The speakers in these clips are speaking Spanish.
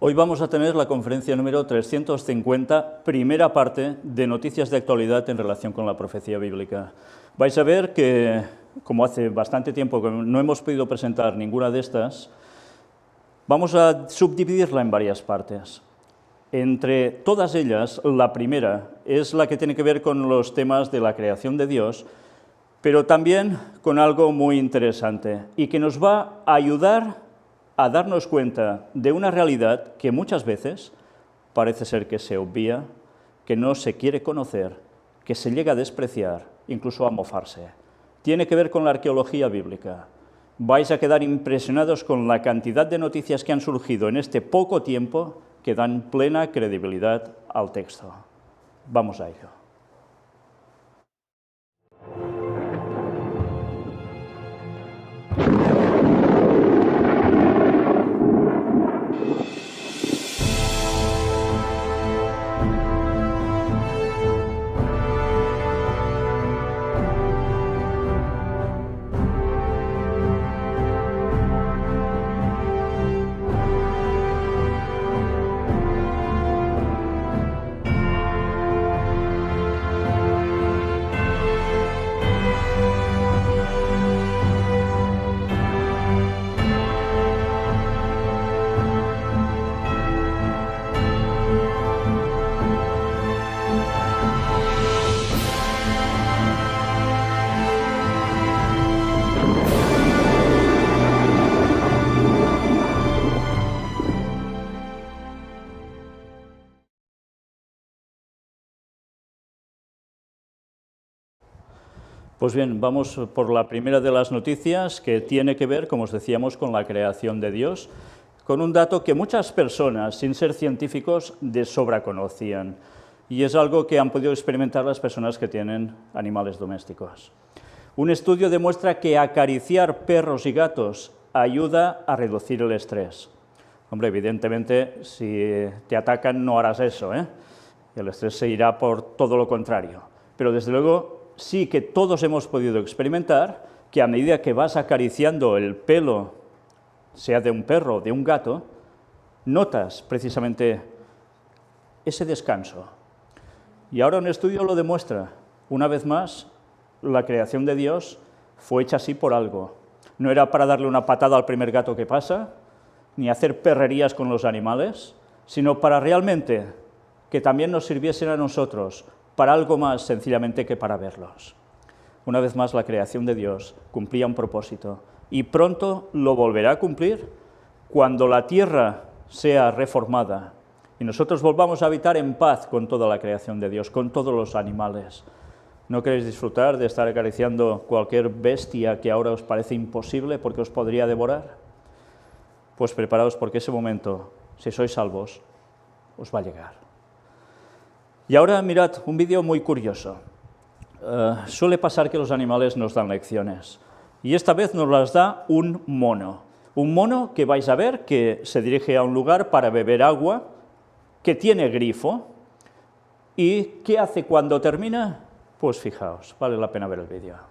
Hoy vamos a tener la conferencia número 350, primera parte de noticias de actualidad en relación con la profecía bíblica. Vais a ver que, como hace bastante tiempo que no hemos podido presentar ninguna de estas, vamos a subdividirla en varias partes. Entre todas ellas, la primera es la que tiene que ver con los temas de la creación de Dios, pero también con algo muy interesante y que nos va a ayudar a darnos cuenta de una realidad que muchas veces parece ser que se obvia, que no se quiere conocer, que se llega a despreciar, incluso a mofarse. Tiene que ver con la arqueología bíblica. Vais a quedar impresionados con la cantidad de noticias que han surgido en este poco tiempo que dan plena credibilidad al texto. Vamos a ello. Pues bien, vamos por la primera de las noticias, que tiene que ver, como os decíamos, con la creación de Dios, con un dato que muchas personas, sin ser científicos, de sobra conocían, y es algo que han podido experimentar las personas que tienen animales domésticos. Un estudio demuestra que acariciar perros y gatos ayuda a reducir el estrés. Hombre, evidentemente, si te atacan no harás eso, ¿eh? El estrés se irá por todo lo contrario, pero desde luego sí que todos hemos podido experimentar que a medida que vas acariciando el pelo, sea de un perro o de un gato, notas precisamente ese descanso. Y ahora un estudio lo demuestra. Una vez más, la creación de Dios fue hecha así por algo. No era para darle una patada al primer gato que pasa, ni hacer perrerías con los animales, sino para realmente que también nos sirviesen a nosotros para algo más sencillamente que para verlos. Una vez más, la creación de Dios cumplía un propósito y pronto lo volverá a cumplir cuando la tierra sea reformada y nosotros volvamos a habitar en paz con toda la creación de Dios, con todos los animales. ¿No queréis disfrutar de estar acariciando cualquier bestia que ahora os parece imposible porque os podría devorar? Pues preparaos porque ese momento, si sois salvos, os va a llegar. Y ahora mirad un vídeo muy curioso. Suele pasar que los animales nos dan lecciones, y esta vez nos las da un mono. Un mono que vais a ver que se dirige a un lugar para beber agua, que tiene grifo, y ¿qué hace cuando termina? Pues fijaos, vale la pena ver el vídeo.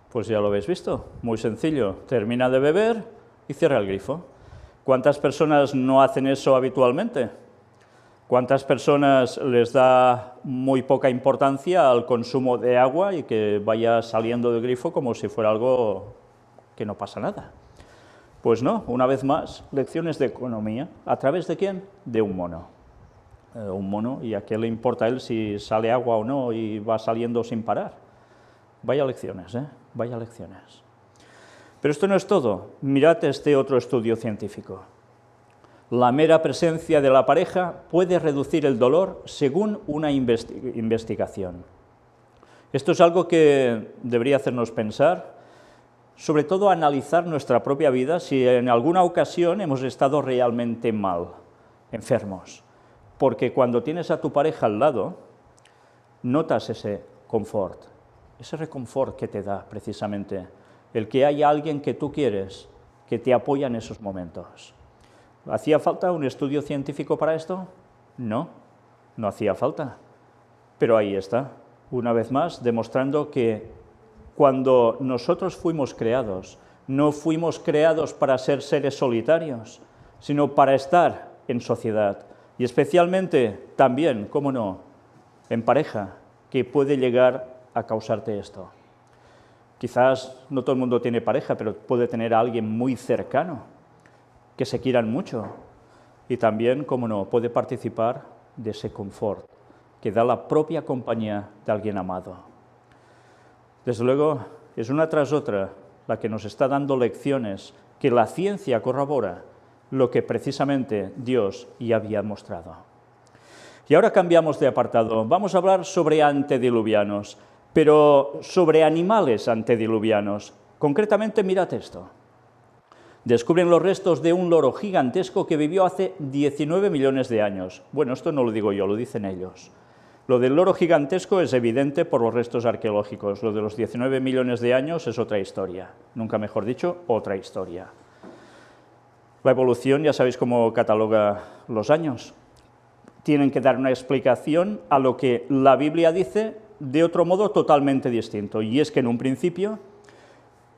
Pues ya lo habéis visto, muy sencillo, termina de beber y cierra el grifo. ¿Cuántas personas no hacen eso habitualmente? ¿Cuántas personas les da muy poca importancia al consumo de agua y que vaya saliendo del grifo como si fuera algo que no pasa nada? Pues no, una vez más, lecciones de economía. ¿A través de quién? De un mono. Un mono, ¿y a qué le importa a él si sale agua o no y va saliendo sin parar? Vaya lecciones, ¿eh? Vaya lecciones. Pero esto no es todo. Mirad este otro estudio científico. La mera presencia de la pareja puede reducir el dolor según una investigación. Esto es algo que debería hacernos pensar, sobre todo analizar nuestra propia vida si en alguna ocasión hemos estado realmente mal, enfermos. Porque cuando tienes a tu pareja al lado, notas ese confort, ese reconfort que te da precisamente, el que haya alguien que tú quieres, que te apoya en esos momentos. ¿Hacía falta un estudio científico para esto? No, no hacía falta. Pero ahí está, una vez más, demostrando que cuando nosotros fuimos creados, no fuimos creados para ser seres solitarios, sino para estar en sociedad. Y especialmente también, cómo no, en pareja, que puede llegar a causarte esto. Quizás no todo el mundo tiene pareja, pero puede tener a alguien muy cercano, que se quieran mucho. Y también, cómo no, puede participar de ese confort que da la propia compañía de alguien amado. Desde luego, es una tras otra la que nos está dando lecciones que la ciencia corrobora lo que precisamente Dios ya había mostrado. Y ahora cambiamos de apartado. Vamos a hablar sobre antediluvianos, pero sobre animales antediluvianos. Concretamente, mirad esto. Descubren los restos de un loro gigantesco que vivió hace 19 millones de años. Bueno, esto no lo digo yo, lo dicen ellos. Lo del loro gigantesco es evidente por los restos arqueológicos. Lo de los 19 millones de años es otra historia. Nunca mejor dicho, otra historia. La evolución, ya sabéis cómo cataloga los años. Tienen que dar una explicación a lo que la Biblia dice de otro modo totalmente distinto. Y es que en un principio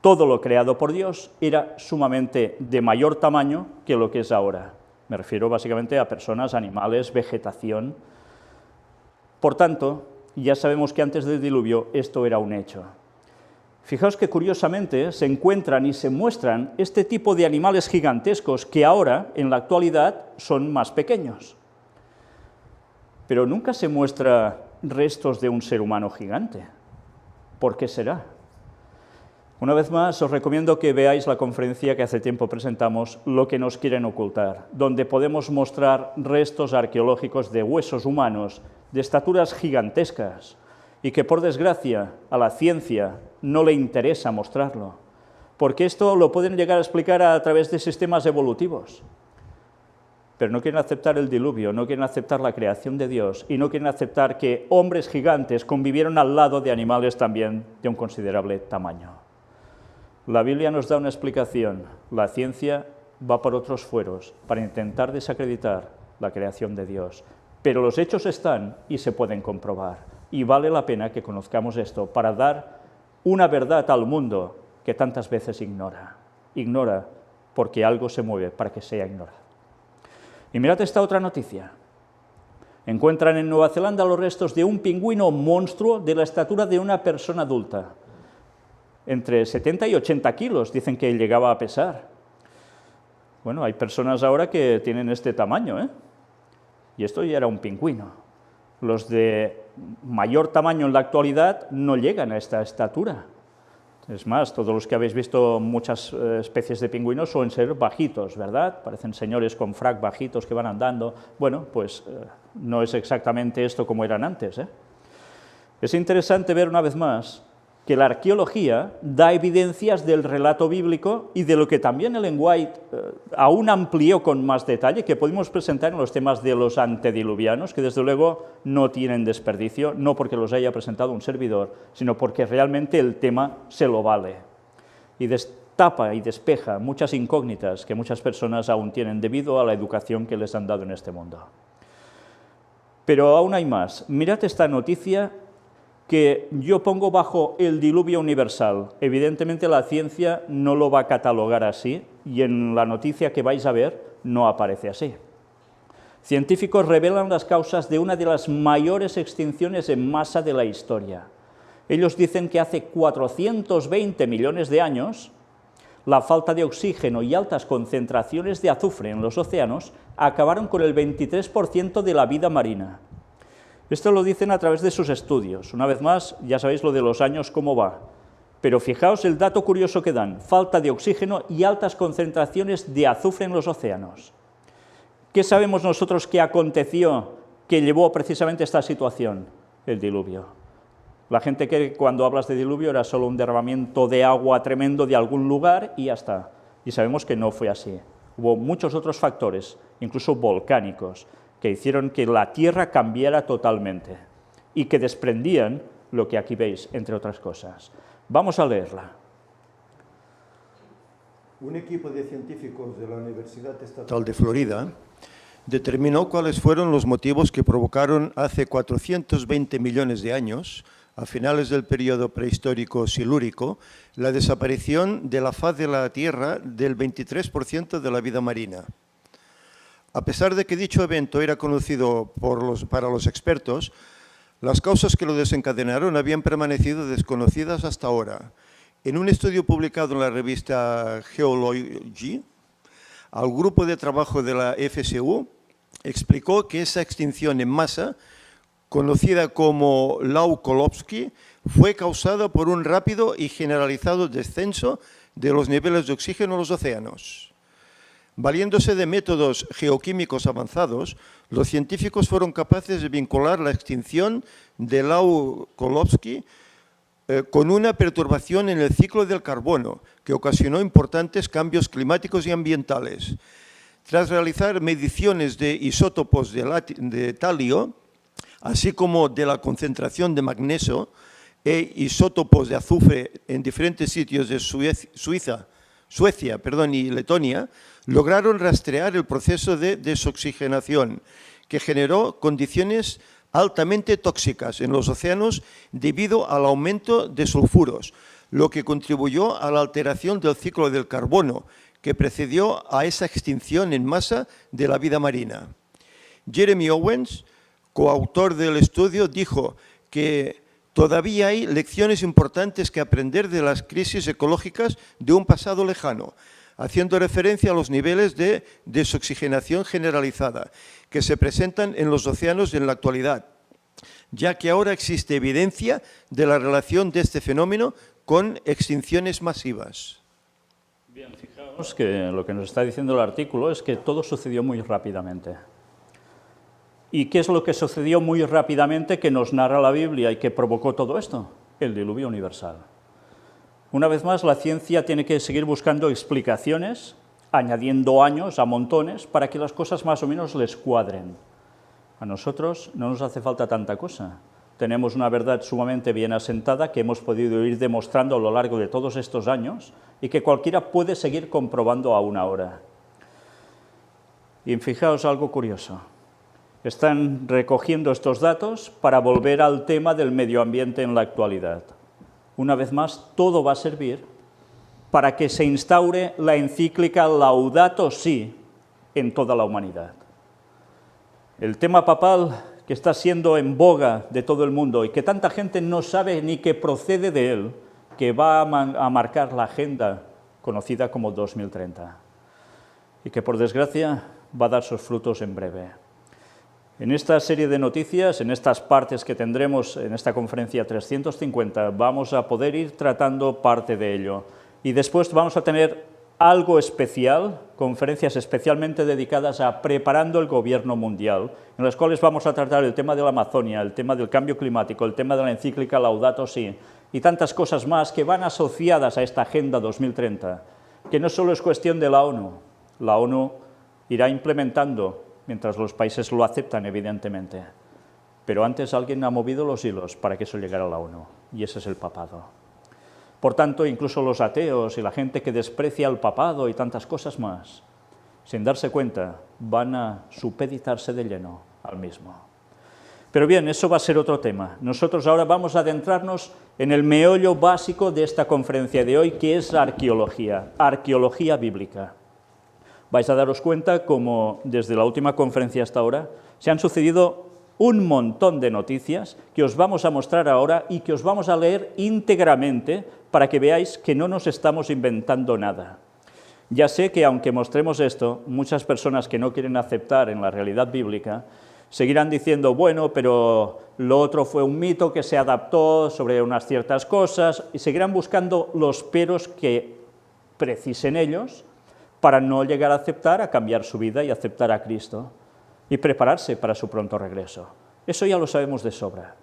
todo lo creado por Dios era sumamente de mayor tamaño que lo que es ahora. Me refiero básicamente a personas, animales, vegetación. Por tanto, ya sabemos que antes del diluvio esto era un hecho. Fijaos que curiosamente se encuentran y se muestran este tipo de animales gigantescos que ahora, en la actualidad, son más pequeños. Pero nunca se muestra restos de un ser humano gigante. ¿Por qué será? Una vez más, os recomiendo que veáis la conferencia que hace tiempo presentamos, Lo que nos quieren ocultar, donde podemos mostrar restos arqueológicos de huesos humanos de estaturas gigantescas y que, por desgracia, a la ciencia no le interesa mostrarlo, porque esto lo pueden llegar a explicar a través de sistemas evolutivos. Pero no quieren aceptar el diluvio, no quieren aceptar la creación de Dios y no quieren aceptar que hombres gigantes convivieron al lado de animales también de un considerable tamaño. La Biblia nos da una explicación, la ciencia va por otros fueros para intentar desacreditar la creación de Dios, pero los hechos están y se pueden comprobar, y vale la pena que conozcamos esto para dar una verdad al mundo que tantas veces ignora. Ignora porque algo se mueve para que sea ignorado. Y mirad esta otra noticia. Encuentran en Nueva Zelanda los restos de un pingüino monstruo de la estatura de una persona adulta. Entre 70 y 80 kilos, dicen que llegaba a pesar. Bueno, hay personas ahora que tienen este tamaño, ¿eh? Y esto ya era un pingüino. Los de mayor tamaño en la actualidad no llegan a esta estatura. Es más, todos los que habéis visto muchas especies de pingüinos suelen ser bajitos, ¿verdad? Parecen señores con frac bajitos que van andando. Bueno, pues no es exactamente esto como eran antes, ¿eh? Es interesante ver una vez más que la arqueología da evidencias del relato bíblico y de lo que también Ellen White aún amplió con más detalle, que podemos presentar en los temas de los antediluvianos, que desde luego no tienen desperdicio, no porque los haya presentado un servidor, sino porque realmente el tema se lo vale. Y destapa y despeja muchas incógnitas que muchas personas aún tienen debido a la educación que les han dado en este mundo. Pero aún hay más. Mirad esta noticia que yo pongo bajo el diluvio universal. Evidentemente la ciencia no lo va a catalogar así, y en la noticia que vais a ver no aparece así. Científicos revelan las causas de una de las mayores extinciones en masa de la historia. Ellos dicen que hace 420 millones de años, la falta de oxígeno y altas concentraciones de azufre en los océanos acabaron con el 23% de la vida marina. Esto lo dicen a través de sus estudios. Una vez más, ya sabéis lo de los años cómo va. Pero fijaos el dato curioso que dan: falta de oxígeno y altas concentraciones de azufre en los océanos. ¿Qué sabemos nosotros que aconteció que llevó precisamente a esta situación? El diluvio. La gente que cuando hablas de diluvio era solo un derramamiento de agua tremendo de algún lugar y ya está. Y sabemos que no fue así. Hubo muchos otros factores, incluso volcánicos, que hicieron que la Tierra cambiara totalmente y que desprendían lo que aquí veis, entre otras cosas. Vamos a leerla. Un equipo de científicos de la Universidad Estatal de Florida determinó cuáles fueron los motivos que provocaron hace 420 millones de años, a finales del periodo prehistórico silúrico, la desaparición de la faz de la Tierra del 23% de la vida marina. A pesar de que dicho evento era conocido para los expertos, las causas que lo desencadenaron habían permanecido desconocidas hasta ahora. En un estudio publicado en la revista Geology, al grupo de trabajo de la FSU explicó que esa extinción en masa, conocida como Lau-Kolovsky, fue causada por un rápido y generalizado descenso de los niveles de oxígeno en los océanos. Valiéndose de métodos geoquímicos avanzados, los científicos fueron capaces de vincular la extinción de Lau-Kolovsky con una perturbación en el ciclo del carbono, que ocasionó importantes cambios climáticos y ambientales. Tras realizar mediciones de isótopos de talio, así como de la concentración de magnesio e isótopos de azufre en diferentes sitios de Suecia y Letonia, lograron rastrear el proceso de desoxigenación, que generó condiciones altamente tóxicas en los océanos debido al aumento de sulfuros, lo que contribuyó a la alteración del ciclo del carbono, que precedió a esa extinción en masa de la vida marina. Jeremy Owens, coautor del estudio, dijo que todavía hay lecciones importantes que aprender de las crisis ecológicas de un pasado lejano, haciendo referencia a los niveles de desoxigenación generalizada que se presentan en los océanos en la actualidad, ya que ahora existe evidencia de la relación de este fenómeno con extinciones masivas. Bien, fijaos que lo que nos está diciendo el artículo es que todo sucedió muy rápidamente. ¿Y qué es lo que sucedió muy rápidamente que nos narra la Biblia y que provocó todo esto? El diluvio universal. Una vez más, la ciencia tiene que seguir buscando explicaciones, añadiendo años a montones, para que las cosas más o menos les cuadren. A nosotros no nos hace falta tanta cosa. Tenemos una verdad sumamente bien asentada que hemos podido ir demostrando a lo largo de todos estos años y que cualquiera puede seguir comprobando aún ahora. Y fijaos algo curioso. Están recogiendo estos datos para volver al tema del medio ambiente en la actualidad. Una vez más, todo va a servir para que se instaure la encíclica Laudato Si en toda la humanidad. El tema papal que está siendo en boga de todo el mundo y que tanta gente no sabe ni que procede de él, que va a marcar la agenda conocida como 2030 y que, por desgracia, va a dar sus frutos en breve. En esta serie de noticias, en estas partes que tendremos en esta conferencia 350, vamos a poder ir tratando parte de ello. Y después vamos a tener algo especial, conferencias especialmente dedicadas a preparando el gobierno mundial, en las cuales vamos a tratar el tema de la Amazonia, el tema del cambio climático, el tema de la encíclica Laudato Si, y tantas cosas más que van asociadas a esta Agenda 2030, que no solo es cuestión de la ONU irá implementando mientras los países lo aceptan, evidentemente. Pero antes alguien ha movido los hilos para que eso llegara a la ONU, y ese es el papado. Por tanto, incluso los ateos y la gente que desprecia al papado y tantas cosas más, sin darse cuenta, van a supeditarse de lleno al mismo. Pero bien, eso va a ser otro tema. Nosotros ahora vamos a adentrarnos en el meollo básico de esta conferencia de hoy, que es la arqueología bíblica. Vais a daros cuenta cómo desde la última conferencia hasta ahora se han sucedido un montón de noticias que os vamos a mostrar ahora y que os vamos a leer íntegramente para que veáis que no nos estamos inventando nada. Ya sé que aunque mostremos esto, muchas personas que no quieren aceptar en la realidad bíblica seguirán diciendo, bueno, pero lo otro fue un mito que se adaptó sobre unas ciertas cosas, y seguirán buscando los peros que precisen ellos para no llegar a aceptar, a cambiar su vida y aceptar a Cristo y prepararse para su pronto regreso. Eso ya lo sabemos de sobra.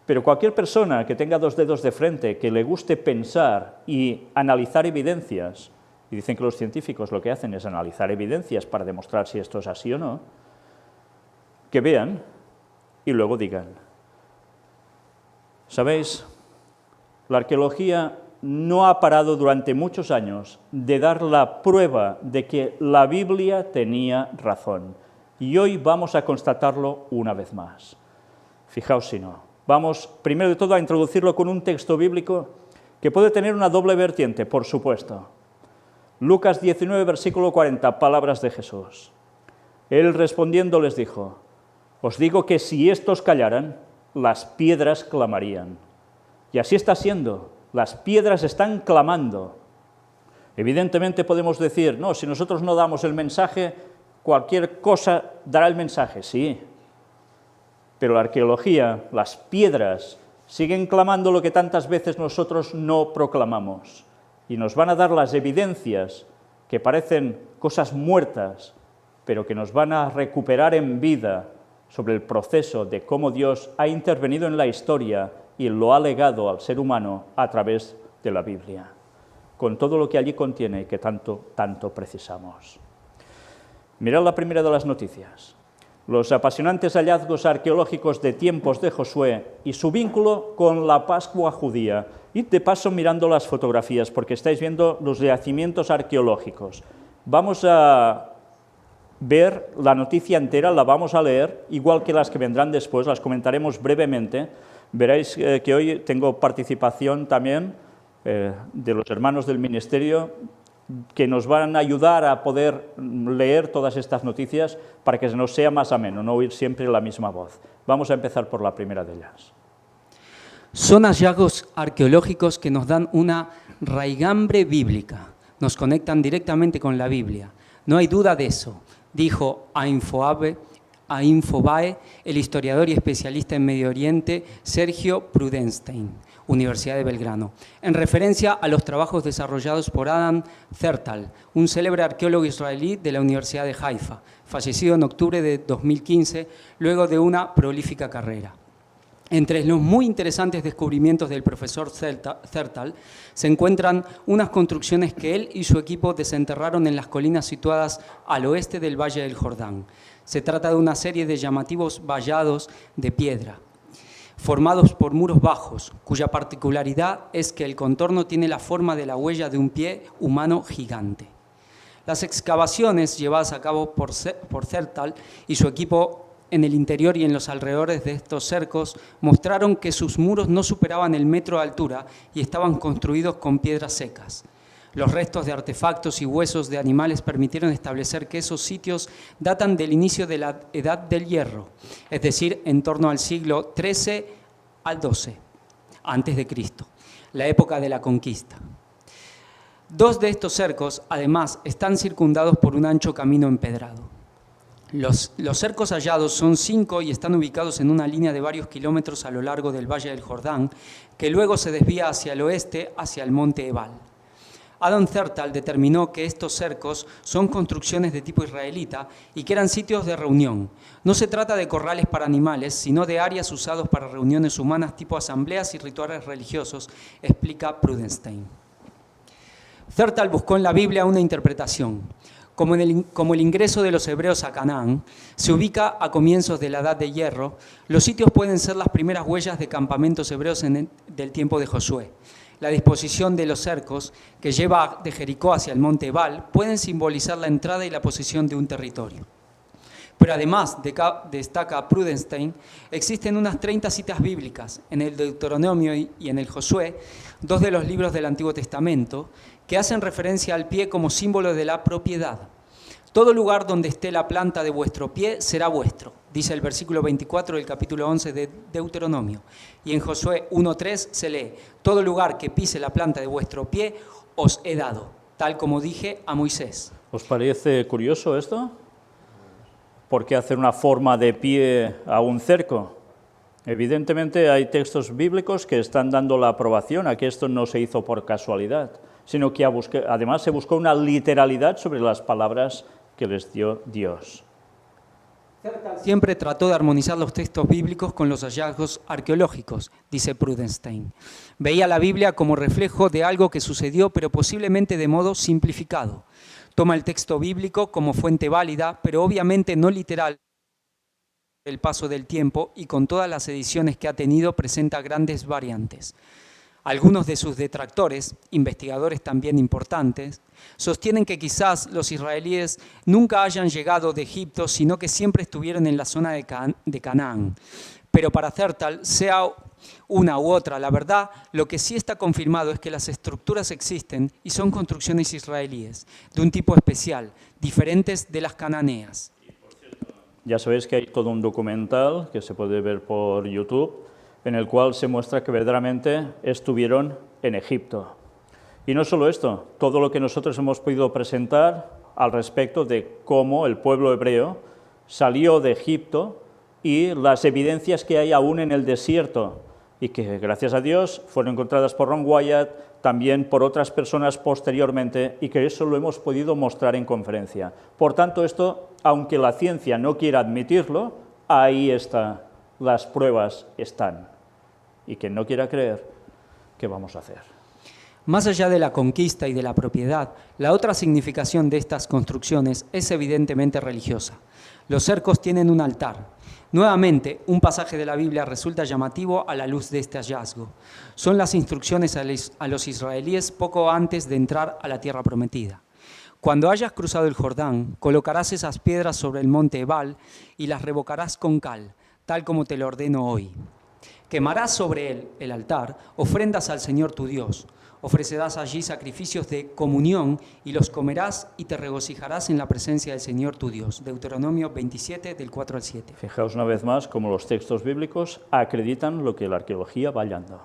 Pero cualquier persona que tenga dos dedos de frente, que le guste pensar y analizar evidencias, y dicen que los científicos lo que hacen es analizar evidencias para demostrar si esto es así o no, que vean y luego digan. ¿Sabéis? La arqueología no ha parado durante muchos años de dar la prueba de que la Biblia tenía razón. Y hoy vamos a constatarlo una vez más. Fijaos si no. Vamos, primero de todo, a introducirlo con un texto bíblico que puede tener una doble vertiente, por supuesto. Lucas 19, versículo 40, palabras de Jesús. Él respondiendo les dijo: os digo que si estos callaran, las piedras clamarían. Y así está siendo. Las piedras están clamando. Evidentemente podemos decir, no, si nosotros no damos el mensaje, cualquier cosa dará el mensaje, sí. Pero la arqueología, las piedras, siguen clamando lo que tantas veces nosotros no proclamamos. Y nos van a dar las evidencias que parecen cosas muertas, pero que nos van a recuperar en vida sobre el proceso de cómo Dios ha intervenido en la historia y lo ha legado al ser humano a través de la Biblia, con todo lo que allí contiene y que tanto precisamos. Mirad la primera de las noticias. Los apasionantes hallazgos arqueológicos de tiempos de Josué y su vínculo con la Pascua judía. Y de paso mirando las fotografías, porque estáis viendo los yacimientos arqueológicos. Vamos a ver la noticia entera, la vamos a leer, igual que las que vendrán después, las comentaremos brevemente. Veréis que hoy tengo participación también de los hermanos del ministerio que nos van a ayudar a poder leer todas estas noticias para que nos sea más ameno, no oír siempre la misma voz. Vamos a empezar por la primera de ellas. Son hallazgos arqueológicos que nos dan una raigambre bíblica, nos conectan directamente con la Biblia. No hay duda de eso, dijo a Infobae el historiador y especialista en Medio Oriente Sergio Prudenstein, Universidad de Belgrano, en referencia a los trabajos desarrollados por Adam Zertal, un célebre arqueólogo israelí de la Universidad de Haifa, fallecido en octubre de 2015, luego de una prolífica carrera. Entre los muy interesantes descubrimientos del profesor Zertal se encuentran unas construcciones que él y su equipo desenterraron en las colinas situadas al oeste del Valle del Jordán. Se trata de una serie de llamativos vallados de piedra, formados por muros bajos, cuya particularidad es que el contorno tiene la forma de la huella de un pie humano gigante. Las excavaciones llevadas a cabo por Zertal y su equipo en el interior y en los alrededores de estos cercos mostraron que sus muros no superaban el metro de altura y estaban construidos con piedras secas. Los restos de artefactos y huesos de animales permitieron establecer que esos sitios datan del inicio de la Edad del Hierro, es decir, en torno al siglo XIII al XII, antes de Cristo, la época de la conquista. Dos de estos cercos, además, están circundados por un ancho camino empedrado. Los cercos hallados son 5 y están ubicados en una línea de varios kilómetros a lo largo del Valle del Jordán, que luego se desvía hacia el oeste, hacia el monte Ebal. Adam Zertal determinó que estos cercos son construcciones de tipo israelita y que eran sitios de reunión. No se trata de corrales para animales, sino de áreas usados para reuniones humanas tipo asambleas y rituales religiosos, explica Prudenstein. Zertal buscó en la Biblia una interpretación. Como el ingreso de los hebreos a Canaán se ubica a comienzos de la Edad de Hierro, los sitios pueden ser las primeras huellas de campamentos hebreos del tiempo de Josué. La disposición de los cercos, que lleva de Jericó hacia el monte Ebal, pueden simbolizar la entrada y la posesión de un territorio. Pero además, destaca Prudenstein, existen unas 30 citas bíblicas en el Deuteronomio y en el Josué, dos de los libros del Antiguo Testamento, que hacen referencia al pie como símbolo de la propiedad. Todo lugar donde esté la planta de vuestro pie será vuestro, dice el versículo 24 del capítulo 11 de Deuteronomio. Y en Josué 1:3 se lee, todo lugar que pise la planta de vuestro pie os he dado, tal como dije a Moisés. ¿Os parece curioso esto? ¿Por qué hacer una forma de pie a un cerco? Evidentemente hay textos bíblicos que están dando la aprobación a que esto no se hizo por casualidad, sino que además se buscó una literalidad sobre las palabras que les dio Dios. Siempre trató de armonizar los textos bíblicos con los hallazgos arqueológicos, dice Prudenstein. Veía la Biblia como reflejo de algo que sucedió, pero posiblemente de modo simplificado. Toma el texto bíblico como fuente válida, pero obviamente no literal, el paso del tiempo y con todas las ediciones que ha tenido presenta grandes variantes. Algunos de sus detractores, investigadores también importantes, sostienen que quizás los israelíes nunca hayan llegado de Egipto, sino que siempre estuvieron en la zona de Canaán. Pero para Zertal, sea una u otra, la verdad, lo que sí está confirmado es que las estructuras existen y son construcciones israelíes, de un tipo especial, diferentes de las cananeas. Ya sabéis que hay todo un documental que se puede ver por YouTube, en el cual se muestra que verdaderamente estuvieron en Egipto. Y no solo esto, todo lo que nosotros hemos podido presentar al respecto de cómo el pueblo hebreo salió de Egipto y las evidencias que hay aún en el desierto y que, gracias a Dios, fueron encontradas por Ron Wyatt, también por otras personas posteriormente, y que eso lo hemos podido mostrar en conferencia. Por tanto, esto, aunque la ciencia no quiera admitirlo, ahí está. Las pruebas están. Y quien no quiera creer, ¿qué vamos a hacer? Más allá de la conquista y de la propiedad, la otra significación de estas construcciones es evidentemente religiosa. Los cercos tienen un altar. Nuevamente, un pasaje de la Biblia resulta llamativo a la luz de este hallazgo. Son las instrucciones a los israelíes poco antes de entrar a la tierra prometida. Cuando hayas cruzado el Jordán, colocarás esas piedras sobre el monte Ebal y las revocarás con cal, tal como te lo ordeno hoy. Quemarás sobre él, el altar, ofrendas al Señor tu Dios. Ofrecerás allí sacrificios de comunión y los comerás y te regocijarás en la presencia del Señor tu Dios. Deuteronomio 27, del 4 al 7. Fijaos una vez más cómo los textos bíblicos acreditan lo que la arqueología va hallando.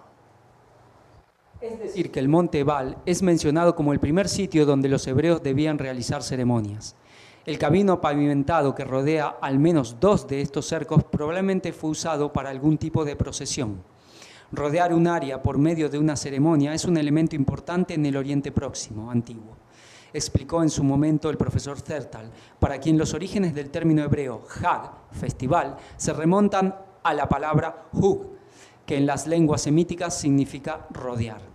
Es decir, que el monte Ebal es mencionado como el primer sitio donde los hebreos debían realizar ceremonias. El camino pavimentado que rodea al menos 2 de estos cercos probablemente fue usado para algún tipo de procesión. Rodear un área por medio de una ceremonia es un elemento importante en el Oriente Próximo, antiguo. Explicó en su momento el profesor Zertal, para quien los orígenes del término hebreo Hag, festival, se remontan a la palabra Hug, que en las lenguas semíticas significa rodear.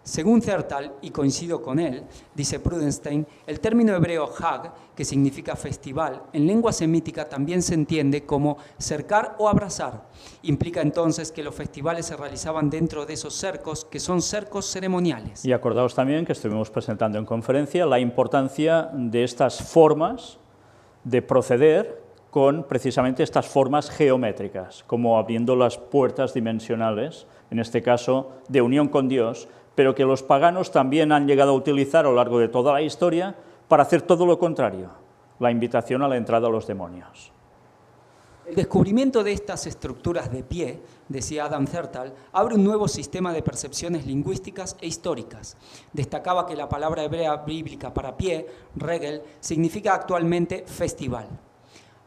Según Zertal, y coincido con él, dice Prudenstein, el término hebreo Hag, que significa festival, en lengua semítica también se entiende como cercar o abrazar. Implica entonces que los festivales se realizaban dentro de esos cercos, que son cercos ceremoniales. Y acordaos también que estuvimos presentando en conferencia la importancia de estas formas de proceder con precisamente estas formas geométricas, como abriendo las puertas dimensionales, en este caso de unión con Dios, pero que los paganos también han llegado a utilizar a lo largo de toda la historia para hacer todo lo contrario, la invitación a la entrada a los demonios. El descubrimiento de estas estructuras de pie, decía Adam Zertal, abre un nuevo sistema de percepciones lingüísticas e históricas. Destacaba que la palabra hebrea bíblica para pie, regel, significa actualmente festival.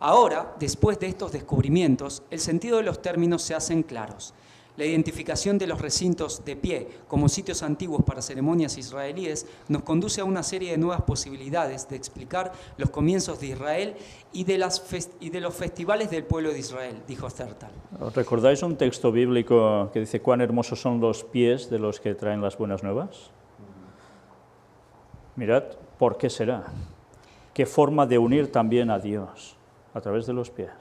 Ahora, después de estos descubrimientos, el sentido de los términos se hacen claros. La identificación de los recintos de pie como sitios antiguos para ceremonias israelíes nos conduce a una serie de nuevas posibilidades de explicar los comienzos de Israel y de los festivales del pueblo de Israel, dijo Zertal. ¿Os recordáis un texto bíblico que dice cuán hermosos son los pies de los que traen las buenas nuevas? Mirad, ¿por qué será? ¿Qué forma de unir también a Dios a través de los pies?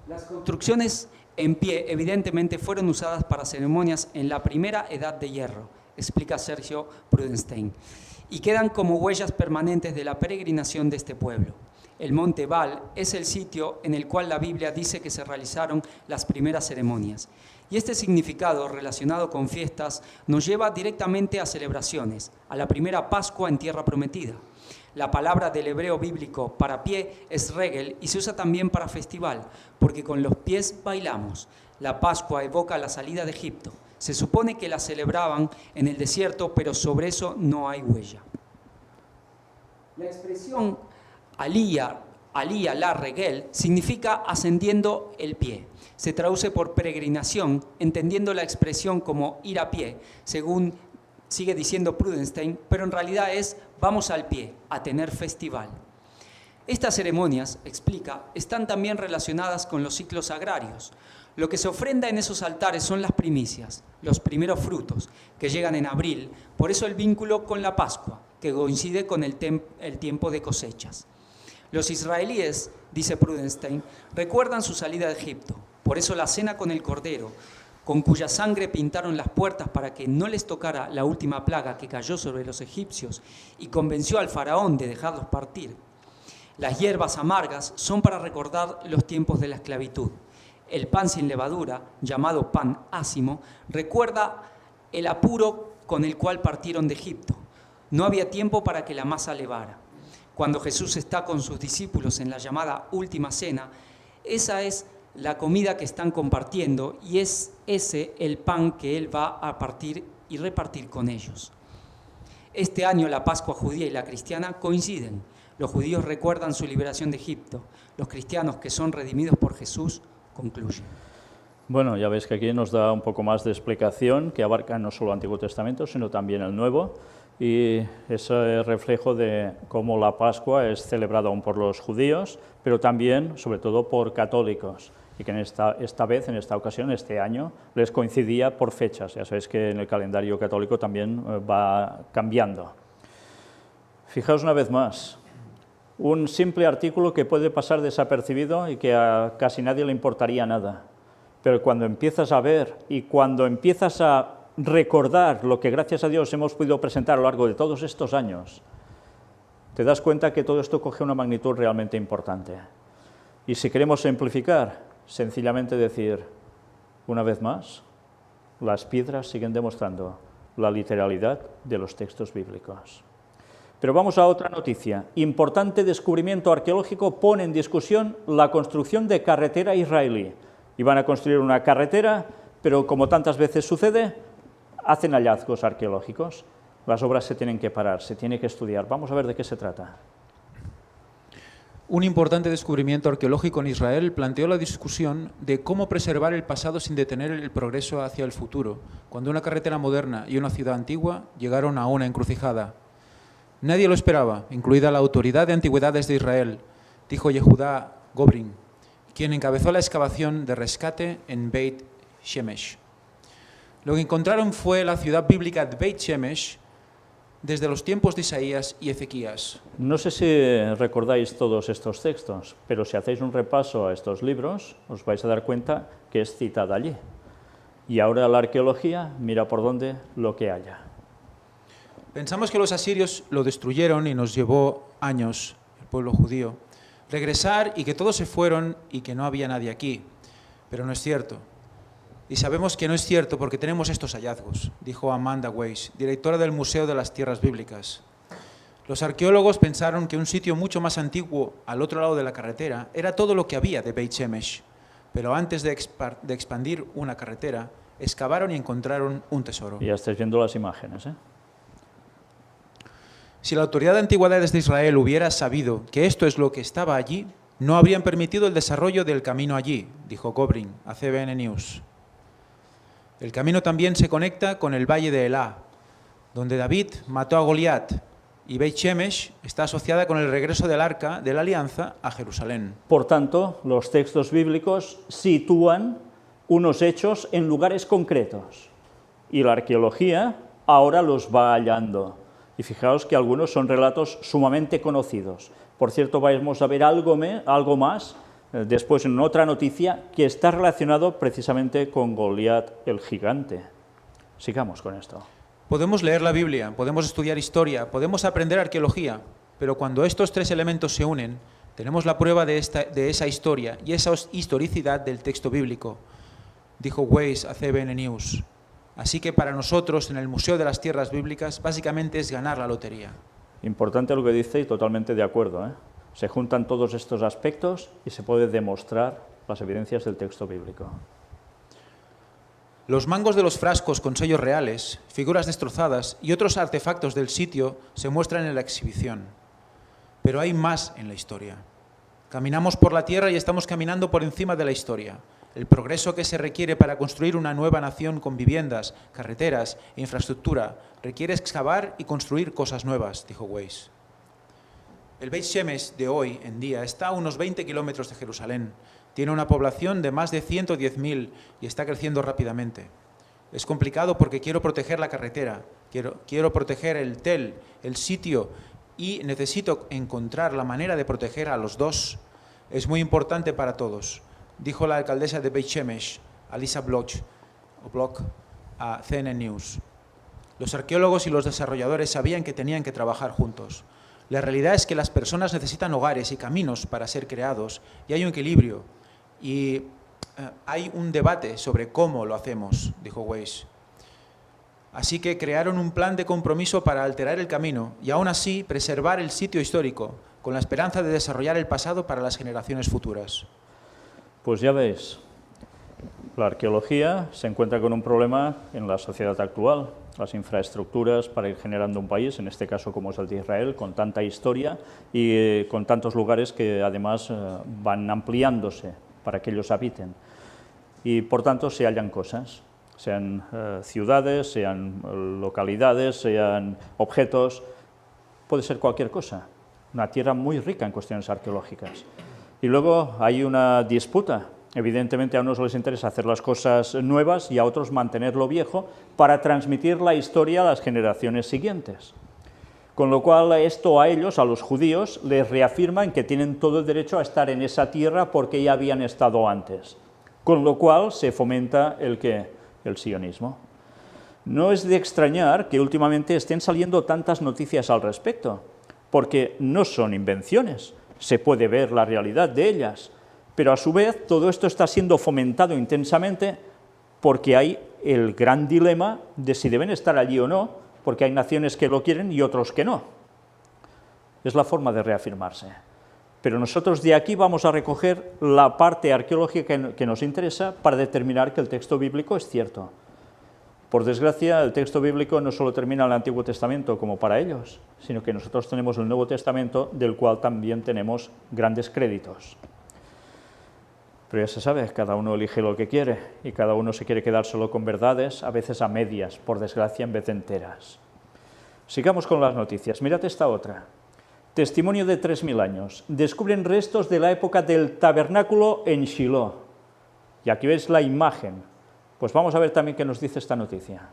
Las construcciones en pie, evidentemente, fueron usadas para ceremonias en la primera edad de hierro, explica Sergio Prudenstein, y quedan como huellas permanentes de la peregrinación de este pueblo. El monte Ebal es el sitio en el cual la Biblia dice que se realizaron las primeras ceremonias. Y este significado relacionado con fiestas nos lleva directamente a celebraciones, a la primera Pascua en Tierra Prometida. La palabra del hebreo bíblico para pie es regel y se usa también para festival, porque con los pies bailamos. La Pascua evoca la salida de Egipto. Se supone que la celebraban en el desierto, pero sobre eso no hay huella. La expresión aliyah la regel significa ascendiendo el pie. Se traduce por peregrinación, entendiendo la expresión como ir a pie, según sigue diciendo Prudenstein, pero en realidad es vamos al pie, a tener festival. Estas ceremonias, explica, están también relacionadas con los ciclos agrarios. Lo que se ofrenda en esos altares son las primicias, los primeros frutos, que llegan en abril, por eso el vínculo con la Pascua, que coincide con el tiempo de cosechas. Los israelíes, dice Prudenstein, recuerdan su salida de Egipto. Por eso la cena con el cordero, con cuya sangre pintaron las puertas para que no les tocara la última plaga que cayó sobre los egipcios y convenció al faraón de dejarlos partir. Las hierbas amargas son para recordar los tiempos de la esclavitud. El pan sin levadura, llamado pan ácimo, recuerda el apuro con el cual partieron de Egipto. No había tiempo para que la masa levara. Cuando Jesús está con sus discípulos en la llamada Última Cena, esa es la comida que están compartiendo y es ese el pan que Él va a partir y repartir con ellos. Este año la Pascua judía y la cristiana coinciden. Los judíos recuerdan su liberación de Egipto. Los cristianos que son redimidos por Jesús concluyen. Bueno, ya veis que aquí nos da un poco más de explicación, que abarca no solo el Antiguo Testamento, sino también el Nuevo, y ese reflejo de cómo la Pascua es celebrada aún por los judíos, pero también, sobre todo, por católicos, y que en esta ocasión, este año, les coincidía por fechas. Ya sabéis que en el calendario católico también va cambiando. Fijaos una vez más, un simple artículo que puede pasar desapercibido y que a casi nadie le importaría nada. Pero cuando empiezas a ver y cuando empiezas a recordar lo que gracias a Dios hemos podido presentar a lo largo de todos estos años, te das cuenta que todo esto coge una magnitud realmente importante. Y si queremos simplificar, sencillamente decir, una vez más, las piedras siguen demostrando la literalidad de los textos bíblicos. Pero vamos a otra noticia. Importante descubrimiento arqueológico pone en discusión la construcción de carretera israelí. Iban a construir una carretera, pero como tantas veces sucede, hacen hallazgos arqueológicos. Las obras se tienen que parar, se tiene que estudiar. Vamos a ver de qué se trata. Un importante descubrimiento arqueológico en Israel planteó la discusión de cómo preservar el pasado sin detener el progreso hacia el futuro, cuando una carretera moderna y una ciudad antigua llegaron a una encrucijada. Nadie lo esperaba, incluida la Autoridad de Antigüedades de Israel, dijo Yehudá Gobrin, quien encabezó la excavación de rescate en Beit Shemesh. Lo que encontraron fue la ciudad bíblica de Beit Shemesh desde los tiempos de Isaías y Ezequías. No sé si recordáis todos estos textos, pero si hacéis un repaso a estos libros, os vais a dar cuenta que es citada allí. Y ahora la arqueología mira por dónde lo que haya. Pensamos que los asirios lo destruyeron y nos llevó años, el pueblo judío, regresar y que todos se fueron y que no había nadie aquí. Pero no es cierto. Y sabemos que no es cierto porque tenemos estos hallazgos, dijo Amanda Weiss, directora del Museo de las Tierras Bíblicas. Los arqueólogos pensaron que un sitio mucho más antiguo, al otro lado de la carretera, era todo lo que había de Beit Shemesh. Pero antes de expandir una carretera, excavaron y encontraron un tesoro. Ya estáis viendo las imágenes, ¿eh? Si la Autoridad de Antigüedades de Israel hubiera sabido que esto es lo que estaba allí, no habrían permitido el desarrollo del camino allí, dijo Gobrin a CBN News. El camino también se conecta con el valle de Elá, donde David mató a Goliat, y Beit Shemesh está asociada con el regreso del Arca de la Alianza a Jerusalén. Por tanto, los textos bíblicos sitúan unos hechos en lugares concretos, y la arqueología ahora los va hallando. Y fijaos que algunos son relatos sumamente conocidos. Por cierto, vamos a ver algo más después en otra noticia que está relacionado precisamente con Goliat el gigante. Sigamos con esto. Podemos leer la Biblia, podemos estudiar historia, podemos aprender arqueología, pero cuando estos tres elementos se unen, tenemos la prueba de esa historia y esa historicidad del texto bíblico, dijo Weiss a CBN News. Así que para nosotros, en el Museo de las Tierras Bíblicas, básicamente es ganar la lotería. Importante lo que dice y totalmente de acuerdo, ¿eh? Se juntan todos estos aspectos y se puede demostrar las evidencias del texto bíblico. Los mangos de los frascos con sellos reales, figuras destrozadas y otros artefactos del sitio se muestran en la exhibición. Pero hay más en la historia. Caminamos por la tierra y estamos caminando por encima de la historia. El progreso que se requiere para construir una nueva nación con viviendas, carreteras e infraestructura requiere excavar y construir cosas nuevas, dijo Weiss. El Beit Shemesh de hoy en día está a unos 20 kilómetros de Jerusalén. Tiene una población de más de 110.000 y está creciendo rápidamente. Es complicado porque quiero proteger la carretera, quiero proteger el Tel, el sitio y necesito encontrar la manera de proteger a los dos. Es muy importante para todos, dijo la alcaldesa de Beit Shemesh, Alisa Bloch, a CNN News. Los arqueólogos y los desarrolladores sabían que tenían que trabajar juntos. La realidad es que las personas necesitan hogares y caminos para ser creados, y hay un equilibrio. Y hay un debate sobre cómo lo hacemos, dijo Weiss. Así que crearon un plan de compromiso para alterar el camino y aún así preservar el sitio histórico, con la esperanza de desarrollar el pasado para las generaciones futuras. Pues ya veis, la arqueología se encuentra con un problema en la sociedad actual. Las infraestructuras para ir generando un país, en este caso como es el de Israel, con tanta historia y con tantos lugares que además van ampliándose para que ellos habiten. Y por tanto se hallan cosas, sean ciudades, sean localidades, sean objetos, puede ser cualquier cosa. Una tierra muy rica en cuestiones arqueológicas. Y luego hay una disputa. Evidentemente a unos les interesa hacer las cosas nuevas y a otros mantener lo viejo para transmitir la historia a las generaciones siguientes. Con lo cual esto a ellos, a los judíos, les reafirma en que tienen todo el derecho a estar en esa tierra porque ya habían estado antes. Con lo cual se fomenta el sionismo. No es de extrañar que últimamente estén saliendo tantas noticias al respecto, porque no son invenciones, se puede ver la realidad de ellas. Pero a su vez todo esto está siendo fomentado intensamente porque hay el gran dilema de si deben estar allí o no, porque hay naciones que lo quieren y otros que no. Es la forma de reafirmarse. Pero nosotros de aquí vamos a recoger la parte arqueológica que nos interesa para determinar que el texto bíblico es cierto. Por desgracia, el texto bíblico no solo termina en el Antiguo Testamento como para ellos, sino que nosotros tenemos el Nuevo Testamento, del cual también tenemos grandes créditos. Pero ya se sabe, cada uno elige lo que quiere y cada uno se quiere quedar solo con verdades, a veces a medias, por desgracia, en vez de enteras. Sigamos con las noticias. Mirad esta otra. Testimonio de 3000 años. Descubren restos de la época del tabernáculo en Shiloh. Y aquí veis la imagen. Pues vamos a ver también qué nos dice esta noticia.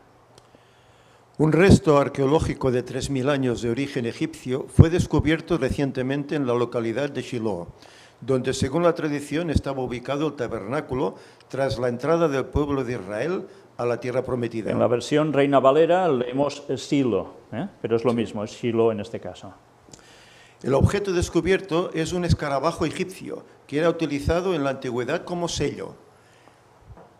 Un resto arqueológico de 3000 años de origen egipcio fue descubierto recientemente en la localidad de Shiloh, donde según la tradición estaba ubicado el tabernáculo tras la entrada del pueblo de Israel a la tierra prometida. En la versión Reina Valera leemos Silo, pero es lo mismo, es Shiloh en este caso. El objeto descubierto es un escarabajo egipcio que era utilizado en la antigüedad como sello.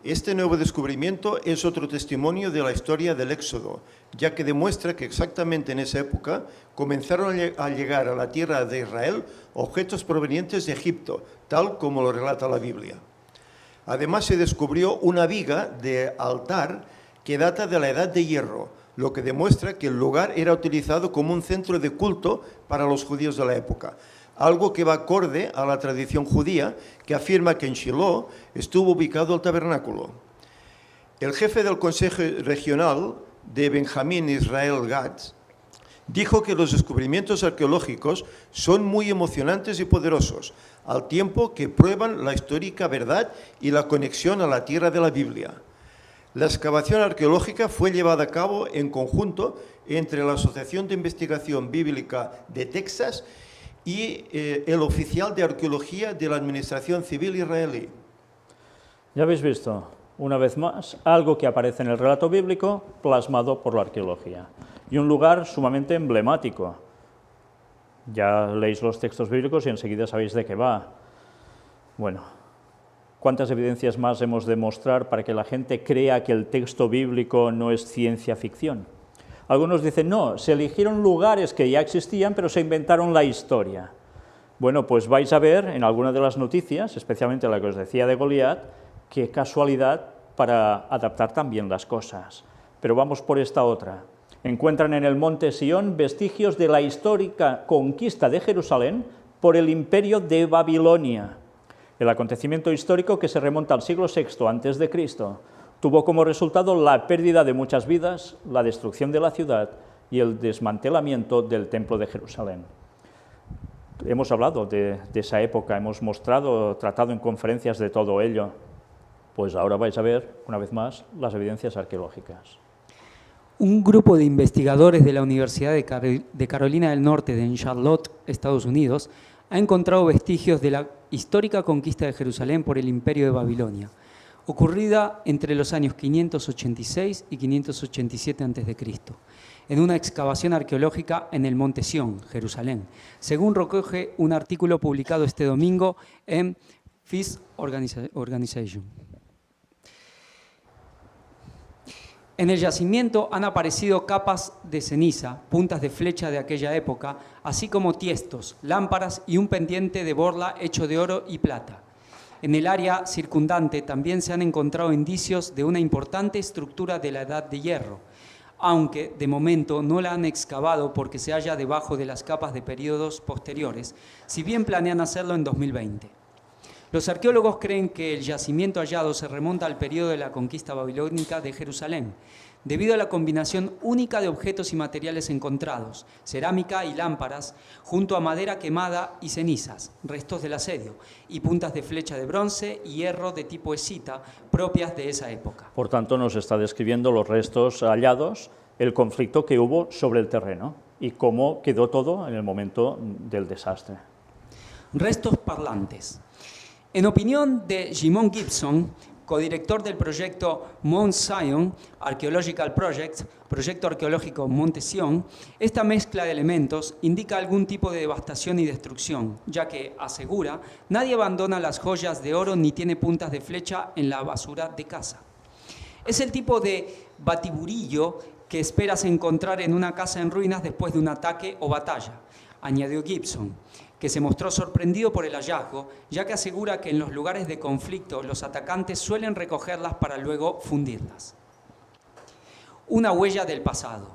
Este nuevo descubrimiento es otro testimonio de la historia del Éxodo, ya que demuestra que exactamente en esa época comenzaron a llegar a la tierra de Israel objetos provenientes de Egipto, tal como lo relata la Biblia. Además se descubrió una viga de altar que data de la Edad de Hierro, lo que demuestra que el lugar era utilizado como un centro de culto para los judíos de la época, algo que va acorde a la tradición judía que afirma que en Shiloh estuvo ubicado el tabernáculo. El jefe del Consejo Regional de Benjamín Israel Gatz dijo que los descubrimientos arqueológicos son muy emocionantes y poderosos, al tiempo que prueban la histórica verdad y la conexión a la tierra de la Biblia. La excavación arqueológica fue llevada a cabo en conjunto entre la Asociación de Investigación Bíblica de Texas y el oficial de arqueología de la Administración Civil israelí. Ya habéis visto, una vez más, algo que aparece en el relato bíblico plasmado por la arqueología. Y un lugar sumamente emblemático. Ya leéis los textos bíblicos y enseguida sabéis de qué va. Bueno, ¿cuántas evidencias más hemos de mostrar para que la gente crea que el texto bíblico no es ciencia ficción? Algunos dicen, no, se eligieron lugares que ya existían, pero se inventaron la historia. Bueno, pues vais a ver en alguna de las noticias, especialmente la que os decía de Goliat, qué casualidad para adaptar también las cosas. Pero vamos por esta otra. Encuentran en el monte Sión vestigios de la histórica conquista de Jerusalén por el imperio de Babilonia. El acontecimiento histórico que se remonta al siglo VI a.C., tuvo como resultado la pérdida de muchas vidas, la destrucción de la ciudad y el desmantelamiento del Templo de Jerusalén. Hemos hablado de esa época, hemos tratado en conferencias de todo ello. Pues ahora vais a ver, una vez más, las evidencias arqueológicas. Un grupo de investigadores de la Universidad de Carolina del Norte en Charlotte, Estados Unidos, ha encontrado vestigios de la histórica conquista de Jerusalén por el Imperio de Babilonia, ocurrida entre los años 586 y 587 a.C., en una excavación arqueológica en el Monte Sión, Jerusalén, según recoge un artículo publicado este domingo en Peace Organization. En el yacimiento han aparecido capas de ceniza, puntas de flecha de aquella época, así como tiestos, lámparas y un pendiente de borla hecho de oro y plata. En el área circundante también se han encontrado indicios de una importante estructura de la Edad de Hierro, aunque de momento no la han excavado porque se halla debajo de las capas de periodos posteriores, si bien planean hacerlo en 2020. Los arqueólogos creen que el yacimiento hallado se remonta al periodo de la conquista babilónica de Jerusalén, debido a la combinación única de objetos y materiales encontrados, cerámica y lámparas, junto a madera quemada y cenizas, restos del asedio, y puntas de flecha de bronce y hierro de tipo escita, propias de esa época. Por tanto, nos está describiendo los restos hallados, el conflicto que hubo sobre el terreno y cómo quedó todo en el momento del desastre. Restos parlantes. En opinión de Jimon Gibson, codirector del proyecto Mount Zion Archaeological Project, proyecto arqueológico Monte Sión, esta mezcla de elementos indica algún tipo de devastación y destrucción, ya que, asegura, nadie abandona las joyas de oro ni tiene puntas de flecha en la basura de casa. Es el tipo de batiburillo que esperas encontrar en una casa en ruinas después de un ataque o batalla, añadió Gibson, que se mostró sorprendido por el hallazgo, ya que asegura que en los lugares de conflicto los atacantes suelen recogerlas para luego fundirlas. Una huella del pasado.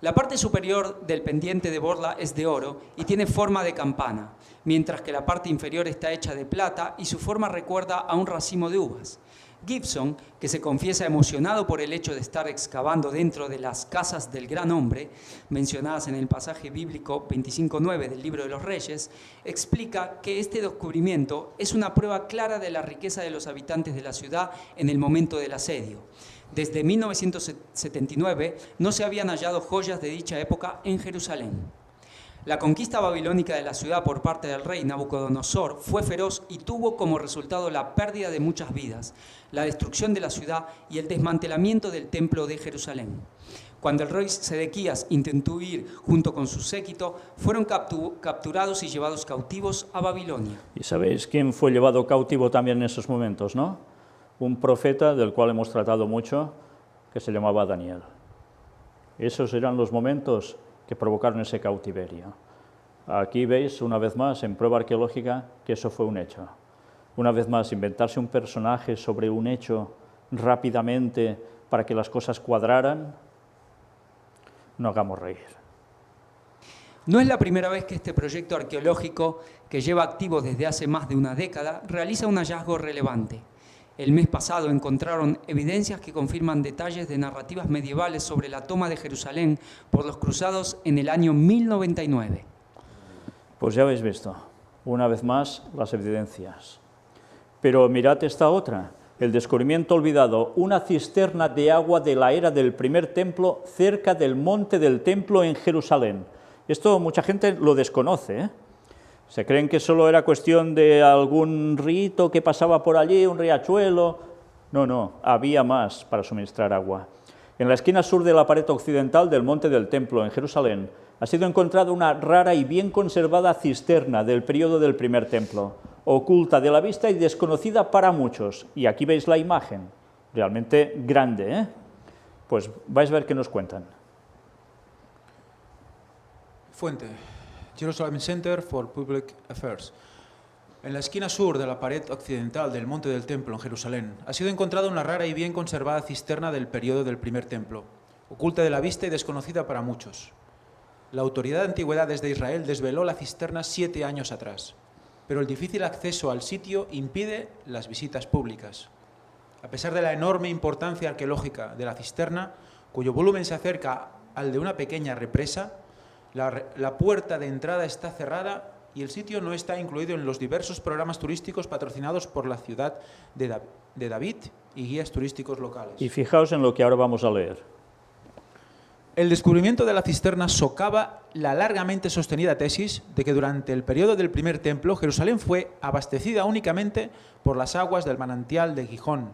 La parte superior del pendiente de borla es de oro y tiene forma de campana, mientras que la parte inferior está hecha de plata y su forma recuerda a un racimo de uvas. Gibson, que se confiesa emocionado por el hecho de estar excavando dentro de las casas del gran hombre, mencionadas en el pasaje bíblico 25:9 del Libro de los Reyes, explica que este descubrimiento es una prueba clara de la riqueza de los habitantes de la ciudad en el momento del asedio. Desde 1979 no se habían hallado joyas de dicha época en Jerusalén. La conquista babilónica de la ciudad por parte del rey Nabucodonosor fue feroz y tuvo como resultado la pérdida de muchas vidas, la destrucción de la ciudad y el desmantelamiento del templo de Jerusalén. Cuando el rey Sedequías intentó huir junto con su séquito, fueron capturados y llevados cautivos a Babilonia. Y sabéis quién fue llevado cautivo también en esos momentos, ¿no? Un profeta del cual hemos tratado mucho, que se llamaba Daniel. Esos eran los momentos que provocaron ese cautiverio. Aquí veis, una vez más, en prueba arqueológica, que eso fue un hecho. Una vez más, inventarse un personaje sobre un hecho rápidamente para que las cosas cuadraran, no hagamos reír. No es la primera vez que este proyecto arqueológico, que lleva activo desde hace más de una década, realiza un hallazgo relevante. El mes pasado encontraron evidencias que confirman detalles de narrativas medievales sobre la toma de Jerusalén por los cruzados en el año 1099. Pues ya habéis visto, una vez más, las evidencias. Pero mirad esta otra, el descubrimiento olvidado, una cisterna de agua de la era del primer templo cerca del monte del templo en Jerusalén. Esto mucha gente lo desconoce, ¿eh? Se creen que solo era cuestión de algún rito que pasaba por allí, un riachuelo. No, había más para suministrar agua. En la esquina sur de la pared occidental del monte del templo en Jerusalén ha sido encontrada una rara y bien conservada cisterna del periodo del primer templo, oculta de la vista y desconocida para muchos. Y aquí veis la imagen, realmente grande, ¿eh? Pues vais a ver qué nos cuentan. Fuente: Jerusalem Center for Public Affairs. En la esquina sur de la pared occidental del Monte del Templo en Jerusalén ha sido encontrada una rara y bien conservada cisterna del periodo del primer templo, oculta de la vista y desconocida para muchos. La Autoridad de Antigüedades de Israel desveló la cisterna 7 años atrás, pero el difícil acceso al sitio impide las visitas públicas. A pesar de la enorme importancia arqueológica de la cisterna, cuyo volumen se acerca al de una pequeña represa, la puerta de entrada está cerrada y el sitio no está incluido en los diversos programas turísticos patrocinados por la ciudad de David y guías turísticos locales. Y fijaos en lo que ahora vamos a leer. El descubrimiento de la cisterna socava la largamente sostenida tesis de que durante el periodo del primer templo Jerusalén fue abastecida únicamente por las aguas del manantial de Gijón.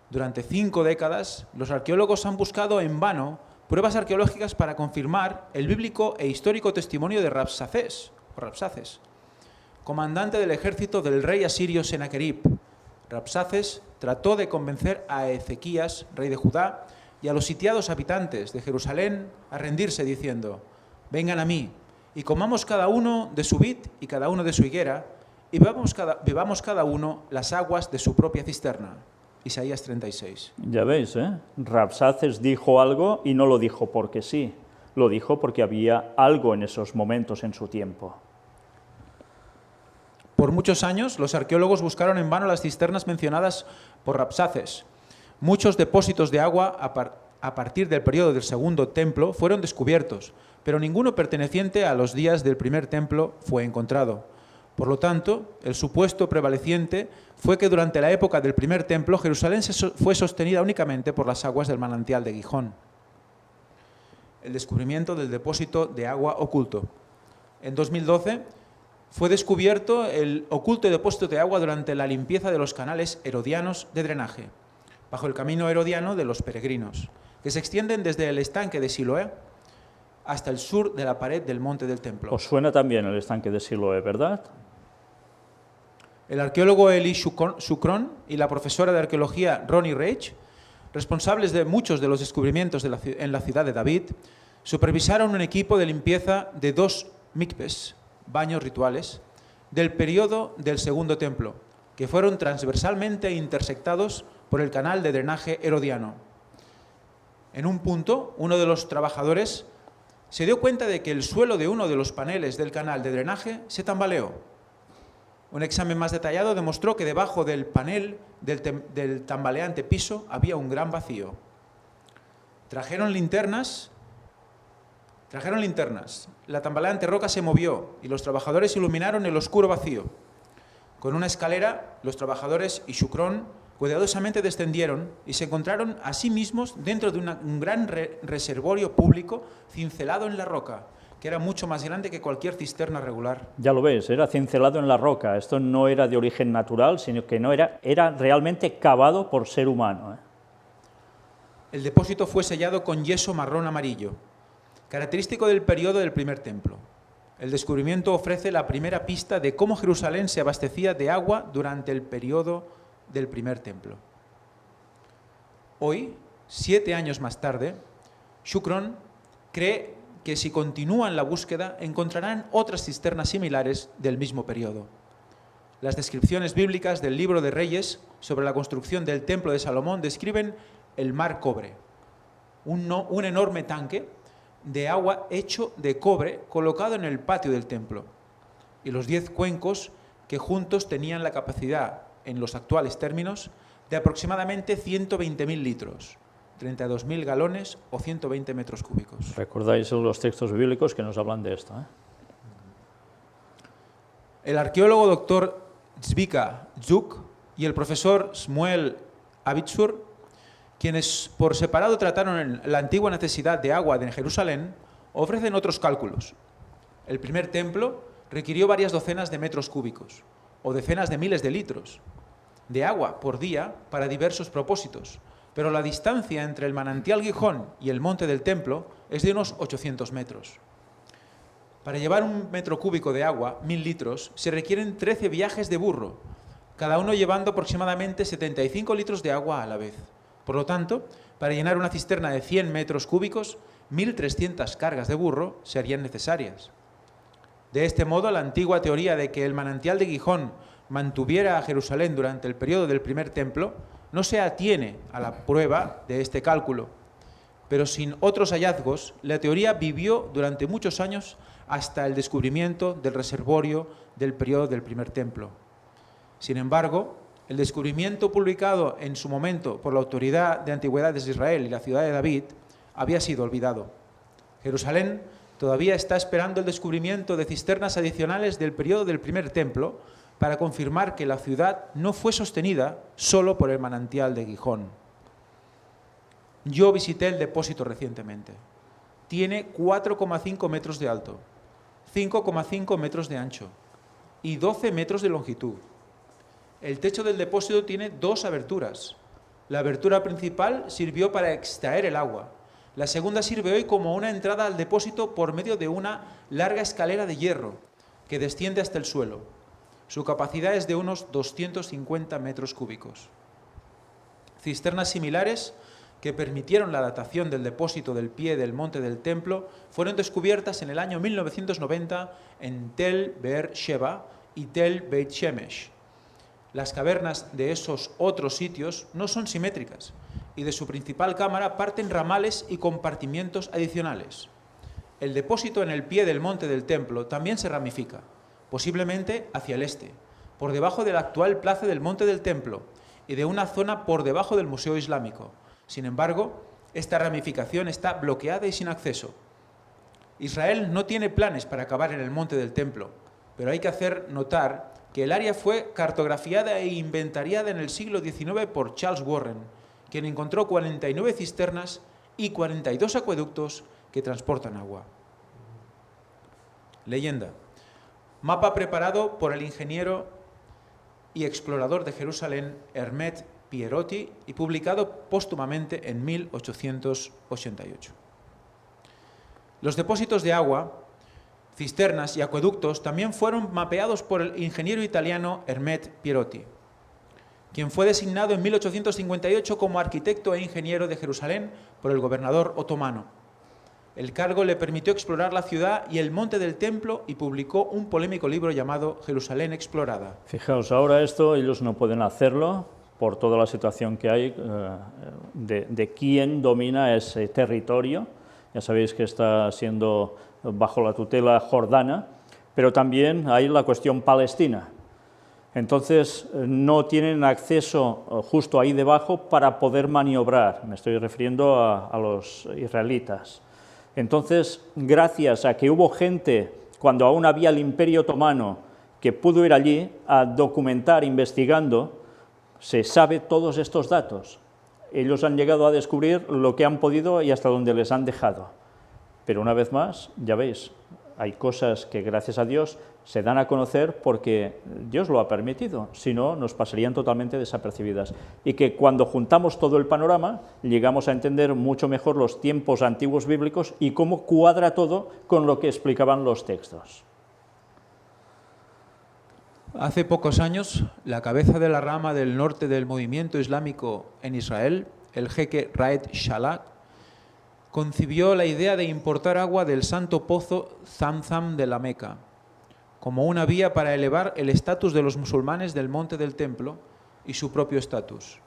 Durante 5 décadas, los arqueólogos han buscado en vano pruebas arqueológicas para confirmar el bíblico e histórico testimonio de Rabsaces, comandante del ejército del rey asirio Senaquerib. Rabsaces trató de convencer a Ezequías, rey de Judá, y a los sitiados habitantes de Jerusalén a rendirse diciendo: vengan a mí y comamos cada uno de su vid y cada uno de su higuera y bebamos cada uno las aguas de su propia cisterna. Isaías 36. Ya veis, Rabsaces dijo algo y no lo dijo porque sí, lo dijo porque había algo en esos momentos en su tiempo. Por muchos años, los arqueólogos buscaron en vano las cisternas mencionadas por Rabsaces. Muchos depósitos de agua a partir del periodo del segundo templo fueron descubiertos, pero ninguno perteneciente a los días del primer templo fue encontrado. Por lo tanto, el supuesto prevaleciente fue que durante la época del primer templo Jerusalén fue sostenida únicamente por las aguas del manantial de Gijón. El descubrimiento del depósito de agua oculto. En 2012 fue descubierto el oculto depósito de agua durante la limpieza de los canales herodianos de drenaje, bajo el camino herodiano de los peregrinos, que se extienden desde el estanque de Siloé hasta el sur de la pared del monte del templo. Os suena también el estanque de Siloé, ¿verdad? El arqueólogo Eli Shukron y la profesora de arqueología Ronnie Reich, responsables de muchos de los descubrimientos en la ciudad de David, supervisaron un equipo de limpieza de 2 mikves, baños rituales, del periodo del segundo templo, que fueron transversalmente intersectados por el canal de drenaje herodiano. En un punto, uno de los trabajadores se dio cuenta de que el suelo de uno de los paneles del canal de drenaje se tambaleó. Un examen más detallado demostró que debajo del panel del tambaleante piso había un gran vacío. Trajeron linternas. La tambaleante roca se movió y los trabajadores iluminaron el oscuro vacío. Con una escalera, los trabajadores y Shukron cuidadosamente descendieron y se encontraron a sí mismos dentro de un gran reservorio público cincelado en la roca, que era mucho más grande que cualquier cisterna regular. Ya lo ves, era cincelado en la roca. Esto no era de origen natural, sino que era realmente cavado por ser humano. El depósito fue sellado con yeso marrón amarillo, característico del periodo del primer templo. El descubrimiento ofrece la primera pista de cómo Jerusalén se abastecía de agua durante el periodo del primer templo. Hoy, 7 años más tarde, Shukron cree que si continúan la búsqueda encontrarán otras cisternas similares del mismo periodo. Las descripciones bíblicas del libro de Reyes sobre la construcción del templo de Salomón describen el mar cobre, un enorme tanque de agua hecho de cobre colocado en el patio del templo, y los 10 cuencos que juntos tenían la capacidad, en los actuales términos, de aproximadamente 120.000 litros, 32.000 galones o 120 metros cúbicos. Recordáis los textos bíblicos que nos hablan de esto. El arqueólogo Dr. Zvika Zuk y el profesor Shmuel Abitzur, quienes por separado trataron la antigua necesidad de agua de Jerusalén, ofrecen otros cálculos. El primer templo requirió varias docenas de metros cúbicos, o decenas de miles de litros, de agua por día para diversos propósitos, pero la distancia entre el manantial Gijón y el monte del templo es de unos 800 metros. Para llevar 1 metro cúbico de agua, 1000 litros, se requieren 13 viajes de burro, cada uno llevando aproximadamente 75 litros de agua a la vez. Por lo tanto, para llenar una cisterna de 100 metros cúbicos, 1.300 cargas de burro serían necesarias. De este modo, la antigua teoría de que el manantial de Gijón mantuviera a Jerusalén durante el periodo del primer templo no se atiene a la prueba de este cálculo, pero sin otros hallazgos, la teoría vivió durante muchos años hasta el descubrimiento del reservorio del periodo del primer templo. Sin embargo, el descubrimiento publicado en su momento por la Autoridad de Antigüedades de Israel y la ciudad de David había sido olvidado. Jerusalén todavía está esperando el descubrimiento de cisternas adicionales del periodo del primer templo para confirmar que la ciudad no fue sostenida solo por el manantial de Gijón. Yo visité el depósito recientemente. tiene 4,5 metros de alto, 5,5 metros de ancho y 12 metros de longitud. El techo del depósito tiene 2 aberturas. La abertura principal sirvió para extraer el agua. La segunda sirve hoy como una entrada al depósito por medio de una larga escalera de hierro que desciende hasta el suelo. Su capacidad es de unos 250 metros cúbicos. Cisternas similares que permitieron la datación del depósito del pie del monte del templo fueron descubiertas en el año 1990 en Tel Be'er Sheva y Tel Beit Shemesh. Las cavernas de esos otros sitios no son simétricas y de su principal cámara parten ramales y compartimientos adicionales. El depósito en el pie del monte del templo también se ramifica, posiblemente hacia el este, por debajo de la actual plaza del monte del templo y de una zona por debajo del Museo Islámico. Sin embargo, esta ramificación está bloqueada y sin acceso. Israel no tiene planes para acabar en el monte del templo, pero hay que hacer notar que el área fue cartografiada e inventariada en el siglo XIX por Charles Warren, quien encontró 49 cisternas y 42 acueductos que transportan agua. Leyenda. Mapa preparado por el ingeniero y explorador de Jerusalén Hermet Pierotti y publicado póstumamente en 1888. Los depósitos de agua, cisternas y acueductos también fueron mapeados por el ingeniero italiano Hermet Pierotti, quien fue designado en 1858 como arquitecto e ingeniero de Jerusalén por el gobernador otomano. El cargo le permitió explorar la ciudad y el monte del templo y publicó un polémico libro llamado Jerusalén explorada. Fijaos, ahora esto ellos no pueden hacerlo por toda la situación que hay de quién domina ese territorio. Ya sabéis que está siendo bajo la tutela jordana, pero también hay la cuestión palestina. Entonces no tienen acceso justo ahí debajo para poder maniobrar, me estoy refiriendo a los israelitas. Entonces, gracias a que hubo gente, cuando aún había el Imperio Otomano, que pudo ir allí a documentar, investigando, se sabe todos estos datos. Ellos han llegado a descubrir lo que han podido y hasta donde les han dejado. Pero una vez más, ya veis, hay cosas que gracias a Dios se dan a conocer porque Dios lo ha permitido, si no nos pasarían totalmente desapercibidas. Y que cuando juntamos todo el panorama, llegamos a entender mucho mejor los tiempos antiguos bíblicos y cómo cuadra todo con lo que explicaban los textos. Hace pocos años, la cabeza de la rama del norte del movimiento islámico en Israel, el jeque Raed Shalak, concibió la idea de importar agua del santo pozo Zamzam de la Meca, como una vía para elevar el estatus de los musulmanes del monte del templo y su propio estatus.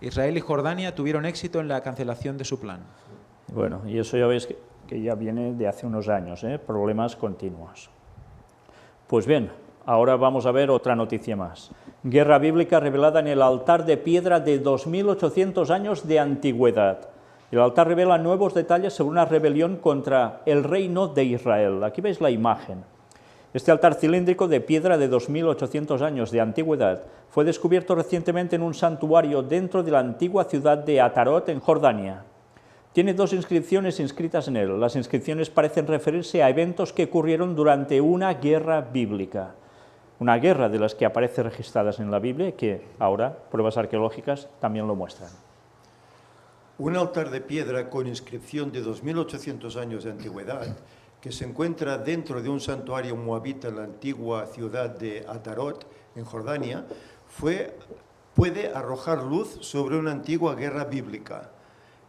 Israel y Jordania tuvieron éxito en la cancelación de su plan. Bueno, y eso ya veis que ya viene de hace unos años, problemas continuos. Pues bien, ahora vamos a ver otra noticia más. Guerra bíblica revelada en el altar de piedra de 2800 años de antigüedad. El altar revela nuevos detalles sobre una rebelión contra el reino de Israel. Aquí veis la imagen. Este altar cilíndrico de piedra de 2800 años de antigüedad fue descubierto recientemente en un santuario dentro de la antigua ciudad de Atarot, en Jordania. Tiene 2 inscripciones inscritas en él. Las inscripciones parecen referirse a eventos que ocurrieron durante una guerra bíblica. Una guerra de las que aparece registradas en la Biblia y que ahora pruebas arqueológicas también lo muestran. Un altar de piedra con inscripción de 2800 años de antigüedad que se encuentra dentro de un santuario moabita en la antigua ciudad de Atarot, en Jordania, puede arrojar luz sobre una antigua guerra bíblica.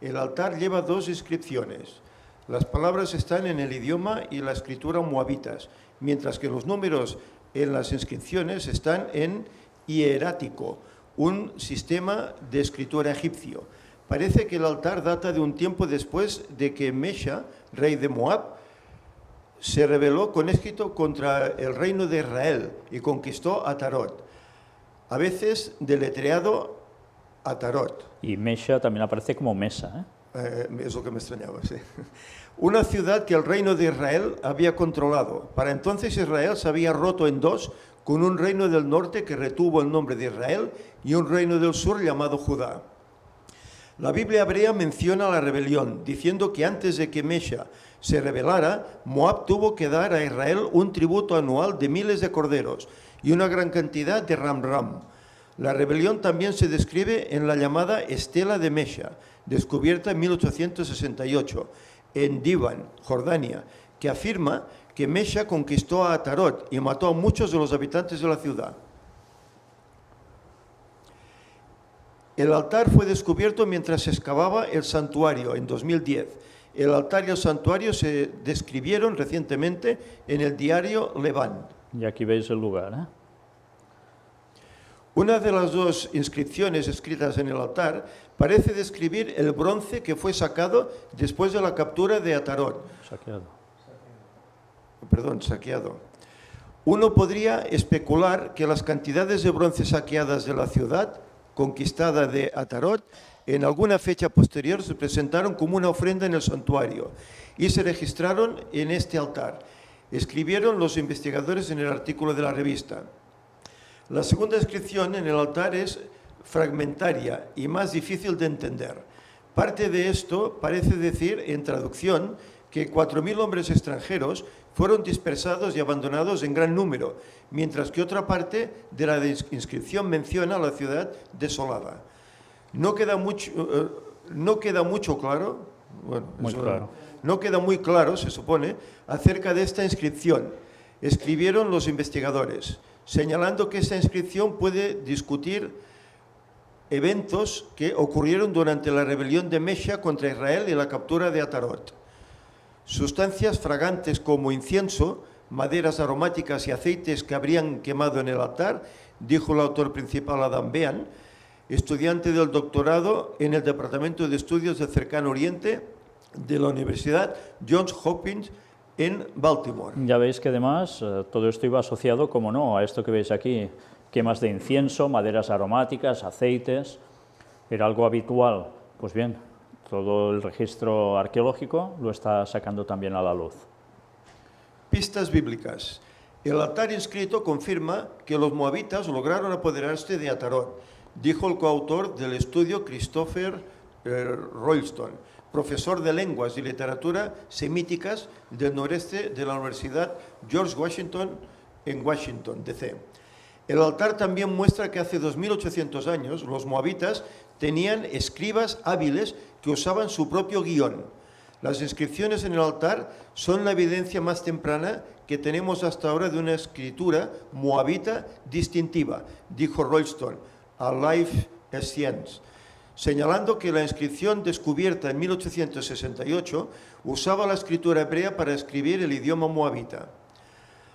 El altar lleva 2 inscripciones. Las palabras están en el idioma y la escritura moabitas, mientras que los números en las inscripciones están en hierático, un sistema de escritura egipcio. Parece que el altar data de un tiempo después de que Mesha, rey de Moab, se rebeló con éxito contra el reino de Israel y conquistó Atarot, a veces deletreado Atarot. Y Mesha también aparece como mesa, Es lo que me extrañaba, sí. Una ciudad que el reino de Israel había controlado. Para entonces Israel se había roto en 2, con un reino del norte que retuvo el nombre de Israel y un reino del sur llamado Judá. La Biblia hebrea menciona la rebelión, diciendo que antes de que Mesha se rebelara, Moab tuvo que dar a Israel un tributo anual de miles de corderos y una gran cantidad de ram. La rebelión también se describe en la llamada Estela de Mesha, descubierta en 1868 en Divan, Jordania, que afirma que Mesha conquistó a Atarot y mató a muchos de los habitantes de la ciudad. El altar fue descubierto mientras se excavaba el santuario en 2010. El altar y el santuario se describieron recientemente en el diario Levant. Y aquí veis el lugar, ¿eh? Una de las dos inscripciones escritas en el altar parece describir el bronce que fue sacado después de la captura de Atarot. Saqueado. Uno podría especular que las cantidades de bronce saqueadas de la ciudad conquistada de Atarot en alguna fecha posterior se presentaron como una ofrenda en el santuario y se registraron en este altar, escribieron los investigadores en el artículo de la revista. La segunda inscripción en el altar es fragmentaria y más difícil de entender. Parte de esto parece decir, en traducción, que 4.000 hombres extranjeros fueron dispersados y abandonados en gran número, mientras que otra parte de la inscripción menciona la ciudad desolada. No queda muy claro, se supone, acerca de esta inscripción. Escribieron los investigadores, señalando que esta inscripción puede discutir eventos que ocurrieron durante la rebelión de Mesha contra Israel y la captura de Atarot. Sustancias fragantes como incienso, maderas aromáticas y aceites que habrían quemado en el altar, dijo el autor principal Adam Bean, estudiante del doctorado en el Departamento de Estudios del Cercano Oriente de la Universidad Johns Hopkins en Baltimore. Ya veis que además todo esto iba asociado, como no, a esto que veis aquí, quemas de incienso, maderas aromáticas, aceites, era algo habitual. Pues bien, todo el registro arqueológico lo está sacando también a la luz. Pistas bíblicas. El altar inscrito confirma que los moabitas lograron apoderarse de Atarot, dijo el coautor del estudio Christopher Roylston, profesor de lenguas y literatura semíticas del noreste de la Universidad George Washington en Washington, D.C. El altar también muestra que hace 2.800 años los moabitas tenían escribas hábiles que usaban su propio guión. Las inscripciones en el altar son la evidencia más temprana que tenemos hasta ahora de una escritura moabita distintiva, dijo Royston a Life Science, señalando que la inscripción descubierta en 1868 usaba la escritura hebrea para escribir el idioma moabita.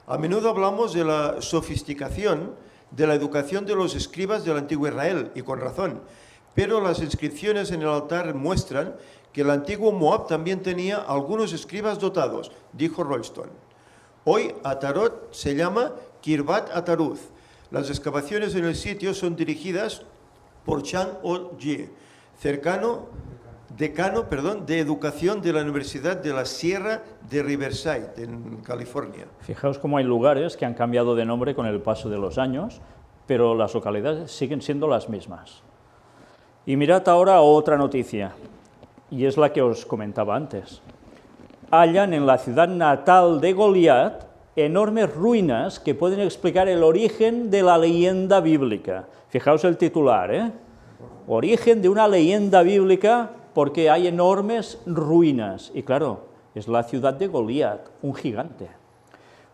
A menudo hablamos de la sofisticación de la educación de los escribas del antiguo Israel, y con razón, pero las inscripciones en el altar muestran que el antiguo Moab también tenía algunos escribas dotados, dijo Royston. Hoy Atarot se llama Kirbat Ataruz. Las excavaciones en el sitio son dirigidas por Chan O-Jie, decano de educación de la Universidad de la Sierra de Riverside, en California. Fijaos cómo hay lugares que han cambiado de nombre con el paso de los años, pero las localidades siguen siendo las mismas. Y mirad ahora otra noticia, y es la que os comentaba antes. Hallan en la ciudad natal de Goliat enormes ruinas que pueden explicar el origen de la leyenda bíblica. Fijaos el titular, ¿eh? Origen de una leyenda bíblica, porque hay enormes ruinas. Y claro, es la ciudad de Goliat, un gigante.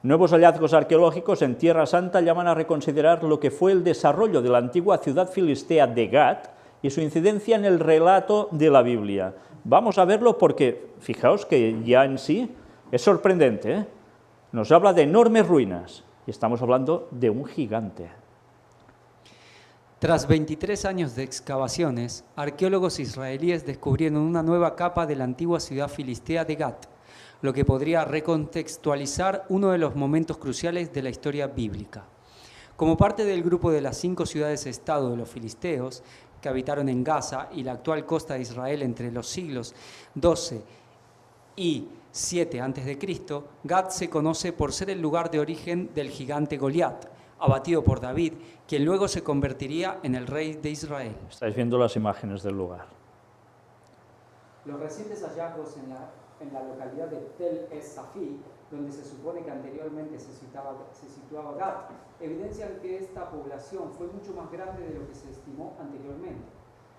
Nuevos hallazgos arqueológicos en Tierra Santa llaman a reconsiderar lo que fue el desarrollo de la antigua ciudad filistea de Gat y su incidencia en el relato de la Biblia. Vamos a verlo porque, fijaos que ya en sí es sorprendente, ¿eh? Nos habla de enormes ruinas y estamos hablando de un gigante. Tras 23 años de excavaciones, arqueólogos israelíes descubrieron una nueva capa de la antigua ciudad filistea de Gat, lo que podría recontextualizar uno de los momentos cruciales de la historia bíblica. Como parte del grupo de las 5 ciudades-estado de los filisteos, que habitaron en Gaza y la actual costa de Israel entre los siglos XII y 7 a.C., Gat se conoce por ser el lugar de origen del gigante Goliat, abatido por David, quien luego se convertiría en el rey de Israel. Estáis viendo las imágenes del lugar. Los recientes hallazgos en la localidad de Tel Es-Safi, donde se supone que anteriormente se situaba Gat, evidencian que esta población fue mucho más grande de lo que se estimó anteriormente.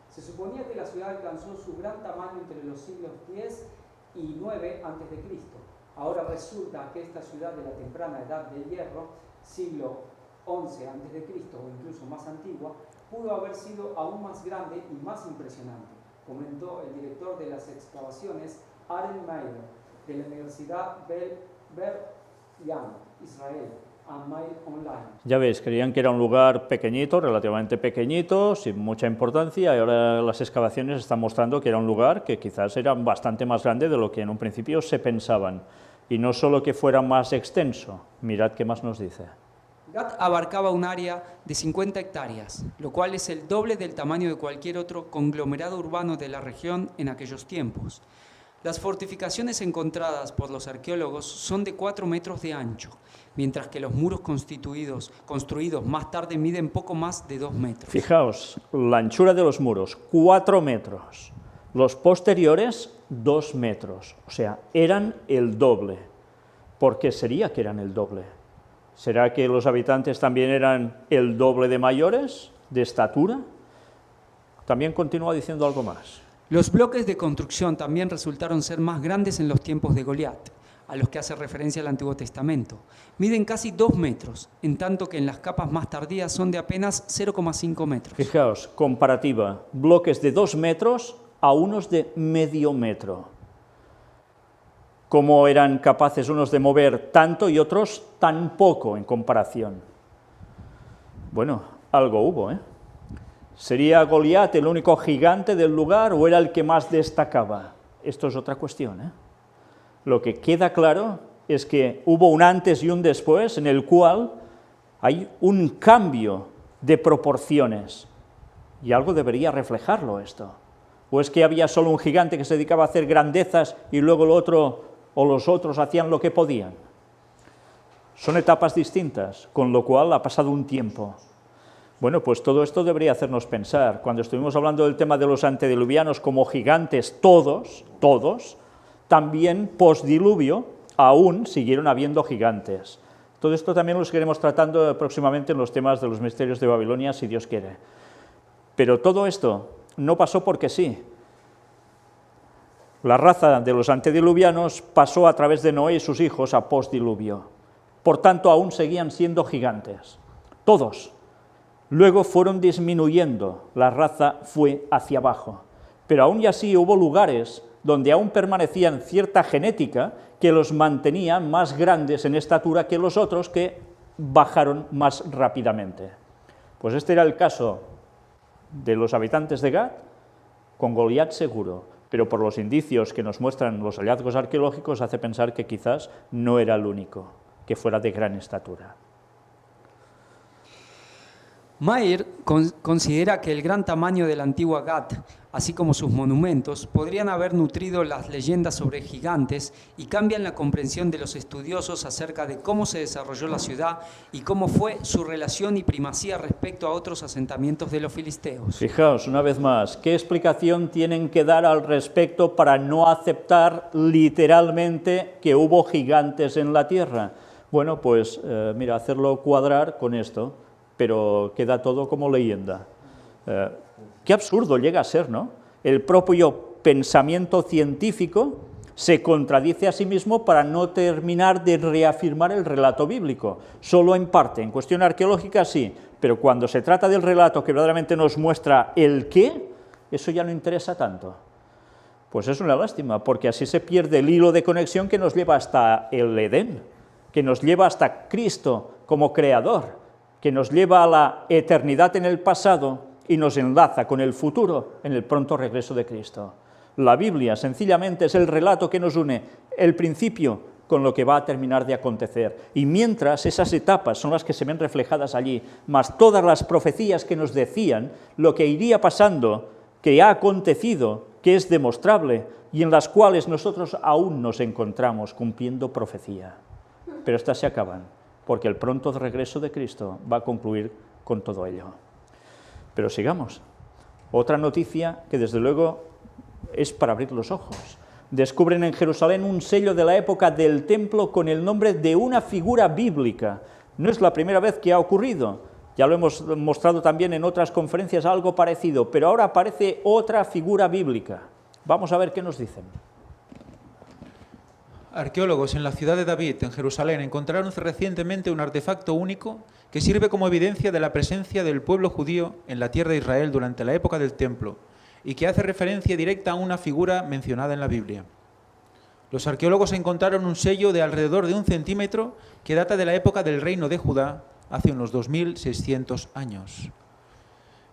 Se suponía que la ciudad alcanzó su gran tamaño entre los siglos X y IX a.C. Ahora resulta que esta ciudad de la temprana edad del hierro, siglo XI a.C. o incluso más antigua, pudo haber sido aún más grande y más impresionante, comentó el director de las excavaciones Aaron Meir, de la Universidad Ber-Ilan, Israel, a Mail Online. Ya veis, creían que era un lugar pequeñito, relativamente pequeñito, sin mucha importancia, y ahora las excavaciones están mostrando que era un lugar que quizás era bastante más grande de lo que en un principio se pensaban. Y no solo que fuera más extenso, mirad qué más nos dice. Gat abarcaba un área de 50 hectáreas, lo cual es el doble del tamaño de cualquier otro conglomerado urbano de la región en aquellos tiempos. Las fortificaciones encontradas por los arqueólogos son de 4 metros de ancho, mientras que los muros construidos más tarde miden poco más de 2 metros. Fijaos, la anchura de los muros, 4 metros. Los posteriores, 2 metros. O sea, eran el doble. ¿Por qué sería que eran el doble? ¿Será que los habitantes también eran el doble de mayores, de estatura? También continúa diciendo algo más. Los bloques de construcción también resultaron ser más grandes en los tiempos de Goliat, a los que hace referencia el Antiguo Testamento. Miden casi 2 metros, en tanto que en las capas más tardías son de apenas 0,5 metros. Fijaos, comparativa, bloques de 2 metros a unos de medio metro. ¿Cómo eran capaces unos de mover tanto y otros tan poco en comparación? Bueno, algo hubo, ¿eh? ¿Sería Goliat el único gigante del lugar o era el que más destacaba? Esto es otra cuestión, ¿eh? Lo que queda claro es que hubo un antes y un después en el cual hay un cambio de proporciones y algo debería reflejarlo esto. ¿O es que había solo un gigante que se dedicaba a hacer grandezas y luego el otro o los otros hacían lo que podían? Son etapas distintas, con lo cual ha pasado un tiempo. Bueno, pues todo esto debería hacernos pensar. Cuando estuvimos hablando del tema de los antediluvianos como gigantes, todos, también postdiluvio aún siguieron habiendo gigantes. Todo esto también lo seguiremos tratando próximamente en los temas de los misterios de Babilonia, si Dios quiere. Pero todo esto no pasó porque sí. La raza de los antediluvianos pasó a través de Noé y sus hijos a postdiluvio. Por tanto, aún seguían siendo gigantes. Todos. Luego fueron disminuyendo, la raza fue hacia abajo. Pero aún y así hubo lugares donde aún permanecían cierta genética que los mantenía más grandes en estatura que los otros que bajaron más rápidamente. Pues este era el caso de los habitantes de Gat, con Goliat seguro, pero por los indicios que nos muestran los hallazgos arqueológicos hace pensar que quizás no era el único que fuera de gran estatura. Meir considera que el gran tamaño de la antigua Gat, así como sus monumentos, podrían haber nutrido las leyendas sobre gigantes y cambian la comprensión de los estudiosos acerca de cómo se desarrolló la ciudad y cómo fue su relación y primacía respecto a otros asentamientos de los filisteos. Fijaos, una vez más, ¿qué explicación tienen que dar al respecto para no aceptar literalmente que hubo gigantes en la tierra? Bueno, pues mira, hacerlo cuadrar con esto, pero queda todo como leyenda. Qué absurdo llega a ser, ¿no? El propio pensamiento científico se contradice a sí mismo para no terminar de reafirmar el relato bíblico, solo en parte. En cuestión arqueológica sí, pero cuando se trata del relato que verdaderamente nos muestra el qué, eso ya no interesa tanto. Pues es una lástima, porque así se pierde el hilo de conexión que nos lleva hasta el Edén, que nos lleva hasta Cristo como creador, que nos lleva a la eternidad en el pasado y nos enlaza con el futuro en el pronto regreso de Cristo. La Biblia sencillamente es el relato que nos une el principio con lo que va a terminar de acontecer. Y mientras esas etapas son las que se ven reflejadas allí, más todas las profecías que nos decían lo que iría pasando, que ha acontecido, que es demostrable y en las cuales nosotros aún nos encontramos cumpliendo profecía. Pero estas se acaban, porque el pronto regreso de Cristo va a concluir con todo ello. Pero sigamos. Otra noticia que desde luego es para abrir los ojos. Descubren en Jerusalén un sello de la época del templo con el nombre de una figura bíblica. No es la primera vez que ha ocurrido, ya lo hemos mostrado también en otras conferencias algo parecido, pero ahora aparece otra figura bíblica. Vamos a ver qué nos dicen. Arqueólogos en la ciudad de David, en Jerusalén, encontraron recientemente un artefacto único que sirve como evidencia de la presencia del pueblo judío en la tierra de Israel durante la época del templo y que hace referencia directa a una figura mencionada en la Biblia. Los arqueólogos encontraron un sello de alrededor de 1 centímetro que data de la época del reino de Judá, hace unos 2600 años.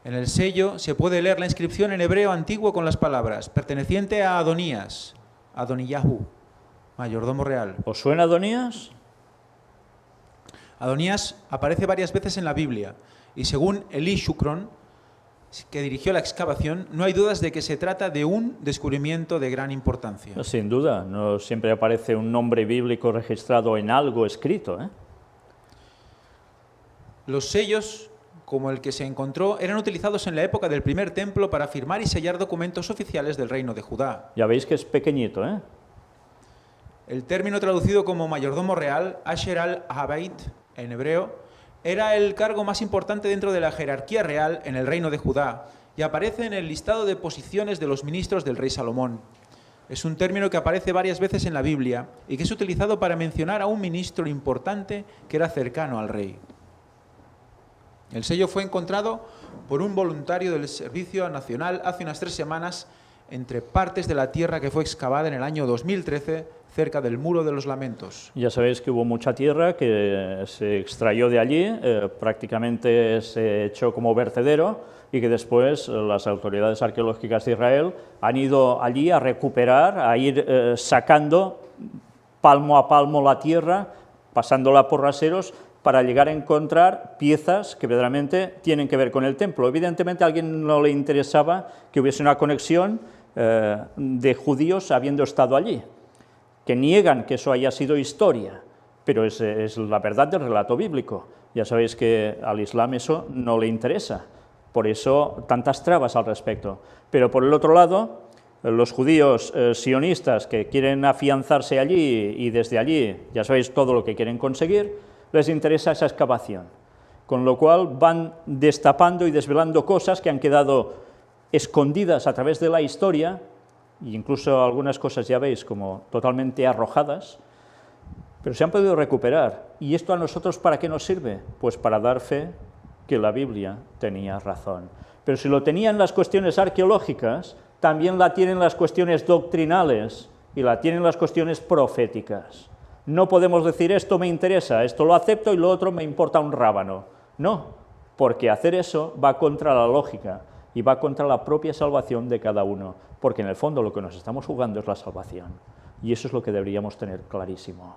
En el sello se puede leer la inscripción en hebreo antiguo con las palabras perteneciente a Adonías, Adoniyahu, mayordomo real. ¿Os suena Adonías? Adonías aparece varias veces en la Biblia y según Eli Shukron, que dirigió la excavación, no hay dudas de que se trata de un descubrimiento de gran importancia. Sin duda, no siempre aparece un nombre bíblico registrado en algo escrito, ¿eh? Los sellos, como el que se encontró, eran utilizados en la época del primer templo para firmar y sellar documentos oficiales del reino de Judá. Ya veis que es pequeñito, ¿eh? El término traducido como mayordomo real, Asher al-Habayit, en hebreo, era el cargo más importante dentro de la jerarquía real en el reino de Judá y aparece en el listado de posiciones de los ministros del rey Salomón. Es un término que aparece varias veces en la Biblia y que es utilizado para mencionar a un ministro importante que era cercano al rey. El sello fue encontrado por un voluntario del Servicio Nacional hace unas 3 semanas entre partes de la tierra que fue excavada en el año 2013 cerca del Muro de los Lamentos. Ya sabéis que hubo mucha tierra que se extrayó de allí, prácticamente se echó como vertedero y que después las autoridades arqueológicas de Israel han ido allí a recuperar, a ir sacando palmo a palmo la tierra, pasándola por raseros, para llegar a encontrar piezas que verdaderamente tienen que ver con el templo. Evidentemente a alguien no le interesaba que hubiese una conexión de judíos habiendo estado allí, que niegan que eso haya sido historia, pero es la verdad del relato bíblico. Ya sabéis que al Islam eso no le interesa, por eso tantas trabas al respecto. Pero por el otro lado, los judíos sionistas que quieren afianzarse allí y desde allí, ya sabéis todo lo que quieren conseguir, les interesa esa excavación, con lo cual van destapando y desvelando cosas que han quedado escondidas a través de la historia, e incluso algunas cosas ya veis como totalmente arrojadas, pero se han podido recuperar. ¿Y esto a nosotros para qué nos sirve? Pues para dar fe que la Biblia tenía razón. Pero si lo tenían las cuestiones arqueológicas, también la tienen las cuestiones doctrinales y la tienen las cuestiones proféticas. No podemos decir esto me interesa, esto lo acepto y lo otro me importa un rábano. No, porque hacer eso va contra la lógica y va contra la propia salvación de cada uno, porque en el fondo lo que nos estamos jugando es la salvación, y eso es lo que deberíamos tener clarísimo.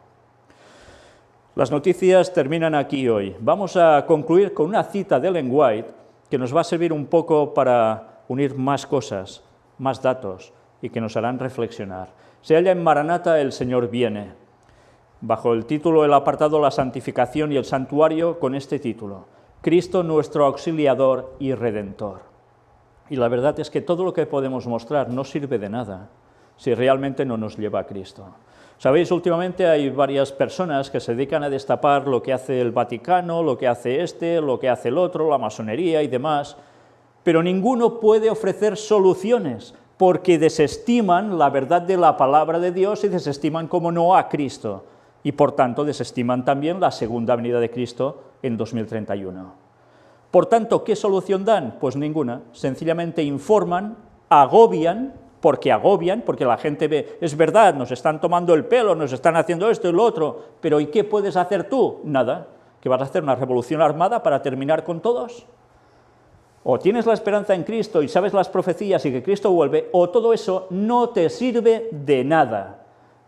Las noticias terminan aquí hoy. Vamos a concluir con una cita de Ellen White que nos va a servir un poco para unir más cosas, más datos, y que nos harán reflexionar. Se halla en Maranata, el Señor viene, bajo el título, el apartado La santificación y el santuario, con este título: Cristo nuestro auxiliador y redentor. Y la verdad es que todo lo que podemos mostrar no sirve de nada si realmente no nos lleva a Cristo. Sabéis, últimamente hay varias personas que se dedican a destapar lo que hace el Vaticano, lo que hace este, lo que hace el otro, la masonería y demás, pero ninguno puede ofrecer soluciones, porque desestiman la verdad de la palabra de Dios y desestiman, como no, a Cristo, y por tanto desestiman también la segunda venida de Cristo en 2031. Por tanto, ¿qué solución dan? Pues ninguna. Sencillamente informan, agobian, porque la gente ve, es verdad, nos están tomando el pelo, nos están haciendo esto y lo otro, pero ¿y qué puedes hacer tú? Nada. ¿Que vas a hacer una revolución armada para terminar con todos? O tienes la esperanza en Cristo y sabes las profecías y que Cristo vuelve, o todo eso no te sirve de nada.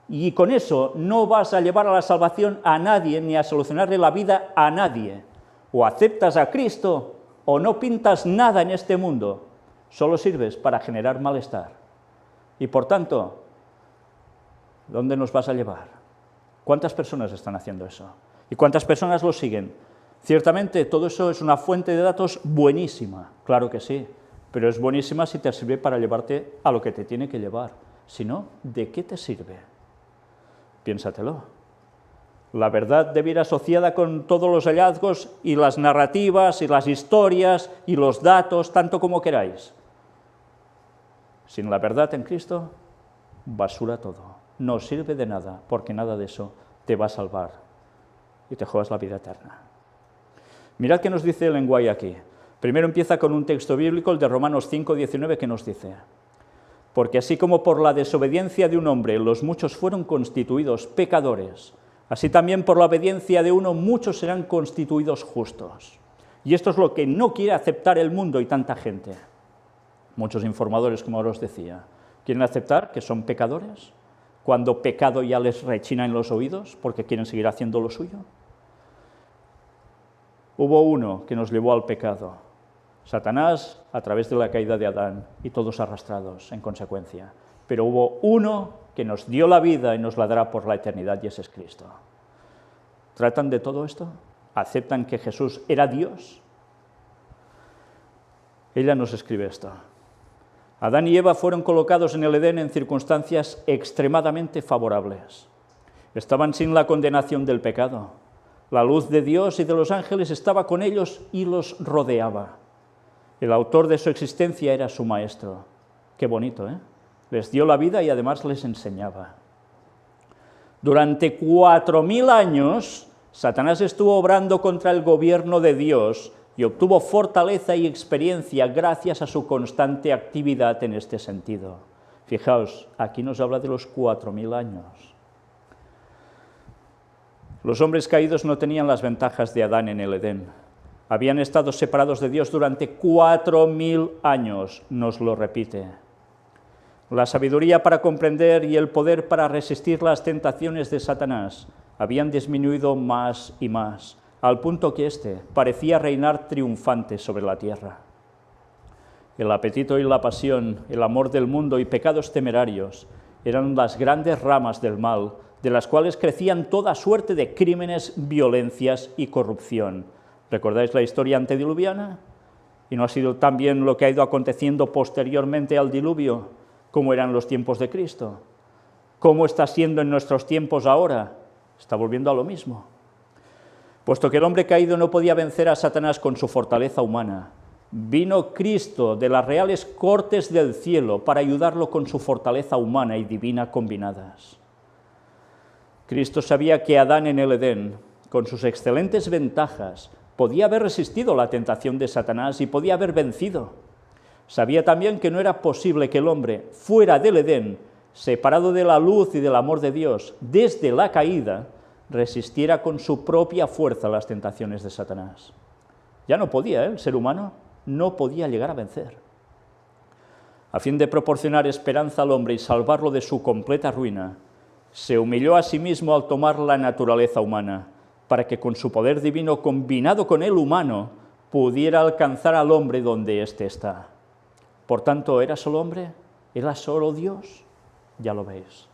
Y con eso no vas a llevar a la salvación a nadie, ni a solucionarle la vida a nadie. O aceptas a Cristo, o no pintas nada en este mundo. Solo sirves para generar malestar. Y por tanto, ¿dónde nos vas a llevar? ¿Cuántas personas están haciendo eso? ¿Y cuántas personas lo siguen? Ciertamente todo eso es una fuente de datos buenísima, claro que sí, pero es buenísima si te sirve para llevarte a lo que te tiene que llevar. Si no, ¿de qué te sirve? Piénsatelo. La verdad debe ir asociada con todos los hallazgos y las narrativas y las historias y los datos, tanto como queráis. Sin la verdad en Cristo, basura todo. No sirve de nada, porque nada de eso te va a salvar y te juegas la vida eterna. Mirad qué nos dice el lenguaje aquí. Primero empieza con un texto bíblico, el de Romanos 5:19, que nos dice: porque así como por la desobediencia de un hombre los muchos fueron constituidos pecadores, así también por la obediencia de uno muchos serán constituidos justos. Y esto es lo que no quiere aceptar el mundo y tanta gente. Muchos informadores, como ahora os decía, quieren aceptar que son pecadores, cuando pecado ya les rechina en los oídos porque quieren seguir haciendo lo suyo. Hubo uno que nos llevó al pecado, Satanás, a través de la caída de Adán, y todos arrastrados en consecuencia. Pero hubo uno que nos dio la vida y nos la dará por la eternidad, y ese es Cristo. ¿Tratan de todo esto? ¿Aceptan que Jesús era Dios? Ella nos escribe esto: Adán y Eva fueron colocados en el Edén en circunstancias extremadamente favorables. Estaban sin la condenación del pecado. La luz de Dios y de los ángeles estaba con ellos y los rodeaba. El autor de su existencia era su maestro. Qué bonito, ¿eh? Les dio la vida y además les enseñaba. Durante 4000 años, Satanás estuvo obrando contra el gobierno de Dios y obtuvo fortaleza y experiencia gracias a su constante actividad en este sentido. Fijaos, aquí nos habla de los 4000 años. Los hombres caídos no tenían las ventajas de Adán en el Edén. Habían estado separados de Dios durante 4000 años, nos lo repite. La sabiduría para comprender y el poder para resistir las tentaciones de Satanás habían disminuido más y más, al punto que éste parecía reinar triunfante sobre la tierra. El apetito y la pasión, el amor del mundo y pecados temerarios eran las grandes ramas del mal, de las cuales crecían toda suerte de crímenes, violencias y corrupción. ¿Recordáis la historia antediluviana? ¿Y no ha sido también lo que ha ido aconteciendo posteriormente al diluvio? ¿Cómo eran los tiempos de Cristo? ¿Cómo está siendo en nuestros tiempos ahora? Está volviendo a lo mismo. Puesto que el hombre caído no podía vencer a Satanás con su fortaleza humana, vino Cristo de las reales cortes del cielo para ayudarlo con su fortaleza humana y divina combinadas. Cristo sabía que Adán en el Edén, con sus excelentes ventajas, podía haber resistido la tentación de Satanás y podía haber vencido. Sabía también que no era posible que el hombre, fuera del Edén, separado de la luz y del amor de Dios, desde la caída, resistiera con su propia fuerza las tentaciones de Satanás. Ya no podía, el ser humano no podía llegar a vencer. A fin de proporcionar esperanza al hombre y salvarlo de su completa ruina, se humilló a sí mismo al tomar la naturaleza humana, para que con su poder divino combinado con el humano pudiera alcanzar al hombre donde éste está. Por tanto, ¿era solo hombre? ¿Era solo Dios? Ya lo veis.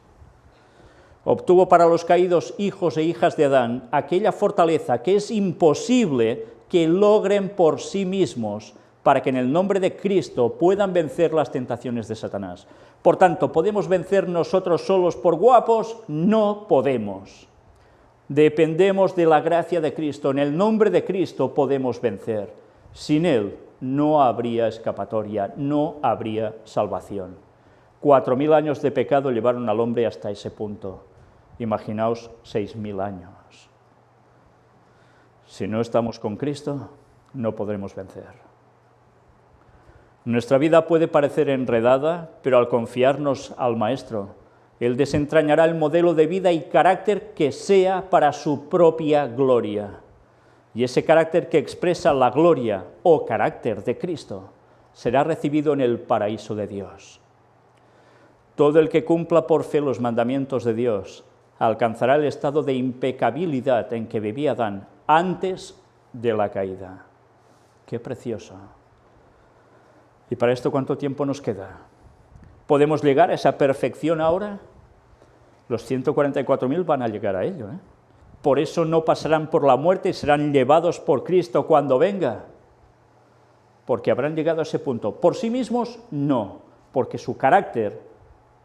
Obtuvo para los caídos hijos e hijas de Adán aquella fortaleza que es imposible que logren por sí mismos, para que en el nombre de Cristo puedan vencer las tentaciones de Satanás. Por tanto, ¿podemos vencer nosotros solos por guapos? No podemos. Dependemos de la gracia de Cristo. En el nombre de Cristo podemos vencer. Sin Él no habría escapatoria, no habría salvación. 4000 años de pecado llevaron al hombre hasta ese punto. Imaginaos 6000 años. Si no estamos con Cristo, no podremos vencer. Nuestra vida puede parecer enredada, pero al confiarnos al Maestro, Él desentrañará el modelo de vida y carácter que sea para su propia gloria. Y ese carácter que expresa la gloria o carácter de Cristo será recibido en el paraíso de Dios. Todo el que cumpla por fe los mandamientos de Dios alcanzará el estado de impecabilidad en que vivía Adán antes de la caída. ¡Qué precioso! ¿Y para esto cuánto tiempo nos queda? ¿Podemos llegar a esa perfección ahora? Los 144.000 van a llegar a ello, ¿eh? Por eso no pasarán por la muerte y serán llevados por Cristo cuando venga. porque habrán llegado a ese punto. Por sí mismos, no, porque su carácter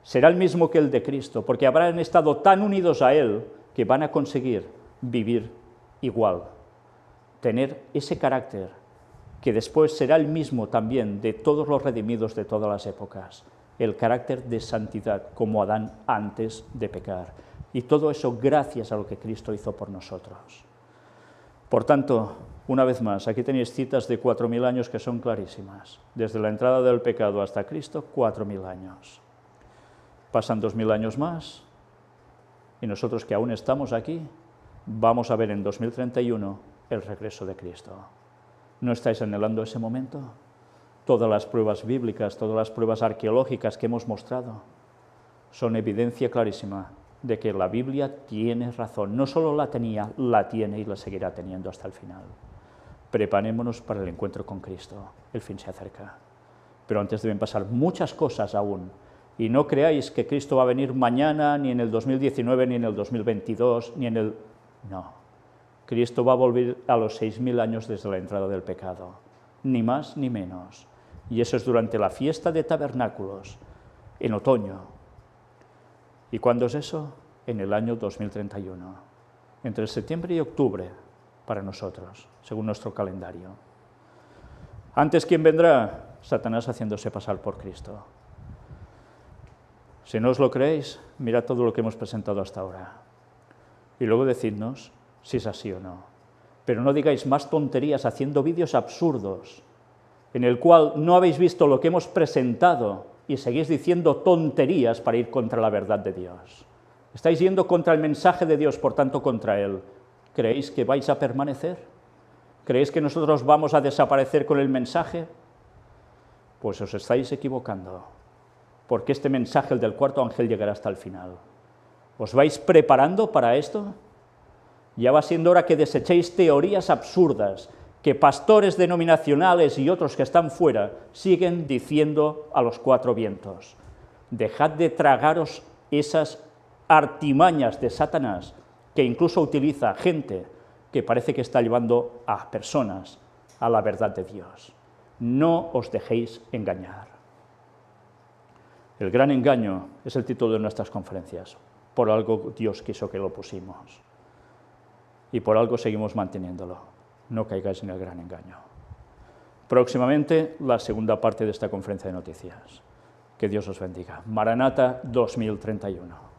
será el mismo que el de Cristo, porque habrán estado tan unidos a Él que van a conseguir vivir igual, tener ese carácter que después será el mismo también de todos los redimidos de todas las épocas, el carácter de santidad, como Adán antes de pecar. Y todo eso gracias a lo que Cristo hizo por nosotros. Por tanto, una vez más, aquí tenéis citas de 4.000 años que son clarísimas. Desde la entrada del pecado hasta Cristo, 4.000 años. Pasan 2.000 años más, y nosotros que aún estamos aquí, vamos a ver en 2031 el regreso de Cristo. ¿No estáis anhelando ese momento? Todas las pruebas bíblicas, todas las pruebas arqueológicas que hemos mostrado son evidencia clarísima de que la Biblia tiene razón. No solo la tenía, la tiene y la seguirá teniendo hasta el final. Preparémonos para el encuentro con Cristo. El fin se acerca. Pero antes deben pasar muchas cosas aún. Y no creáis que Cristo va a venir mañana, ni en el 2019, ni en el 2022, ni en el... No. Cristo va a volver a los 6.000 años desde la entrada del pecado. Ni más ni menos. Y eso es durante la fiesta de tabernáculos, en otoño. ¿Y cuándo es eso? En el año 2031. Entre septiembre y octubre, para nosotros, según nuestro calendario. Antes, ¿quién vendrá? Satanás haciéndose pasar por Cristo. Si no os lo creéis, mirad todo lo que hemos presentado hasta ahora. Y luego decidnos si es así o no. Pero no digáis más tonterías haciendo vídeos absurdos, en el cual no habéis visto lo que hemos presentado y seguís diciendo tonterías para ir contra la verdad de Dios. Estáis yendo contra el mensaje de Dios, por tanto contra Él. ¿Creéis que vais a permanecer? ¿Creéis que nosotros vamos a desaparecer con el mensaje? Pues os estáis equivocando, porque este mensaje, el del cuarto ángel, llegará hasta el final. ¿Os vais preparando para esto? Ya va siendo hora que desechéis teorías absurdas que pastores denominacionales y otros que están fuera siguen diciendo a los cuatro vientos. Dejad de tragaros esas artimañas de Satanás, que incluso utiliza gente que parece que está llevando a personas a la verdad de Dios. No os dejéis engañar. El gran engaño es el título de nuestras conferencias. Por algo Dios quiso que lo pusimos. Y por algo seguimos manteniéndolo. No caigáis en el gran engaño. Próximamente, la segunda parte de esta conferencia de noticias. Que Dios os bendiga. Maranata 2031.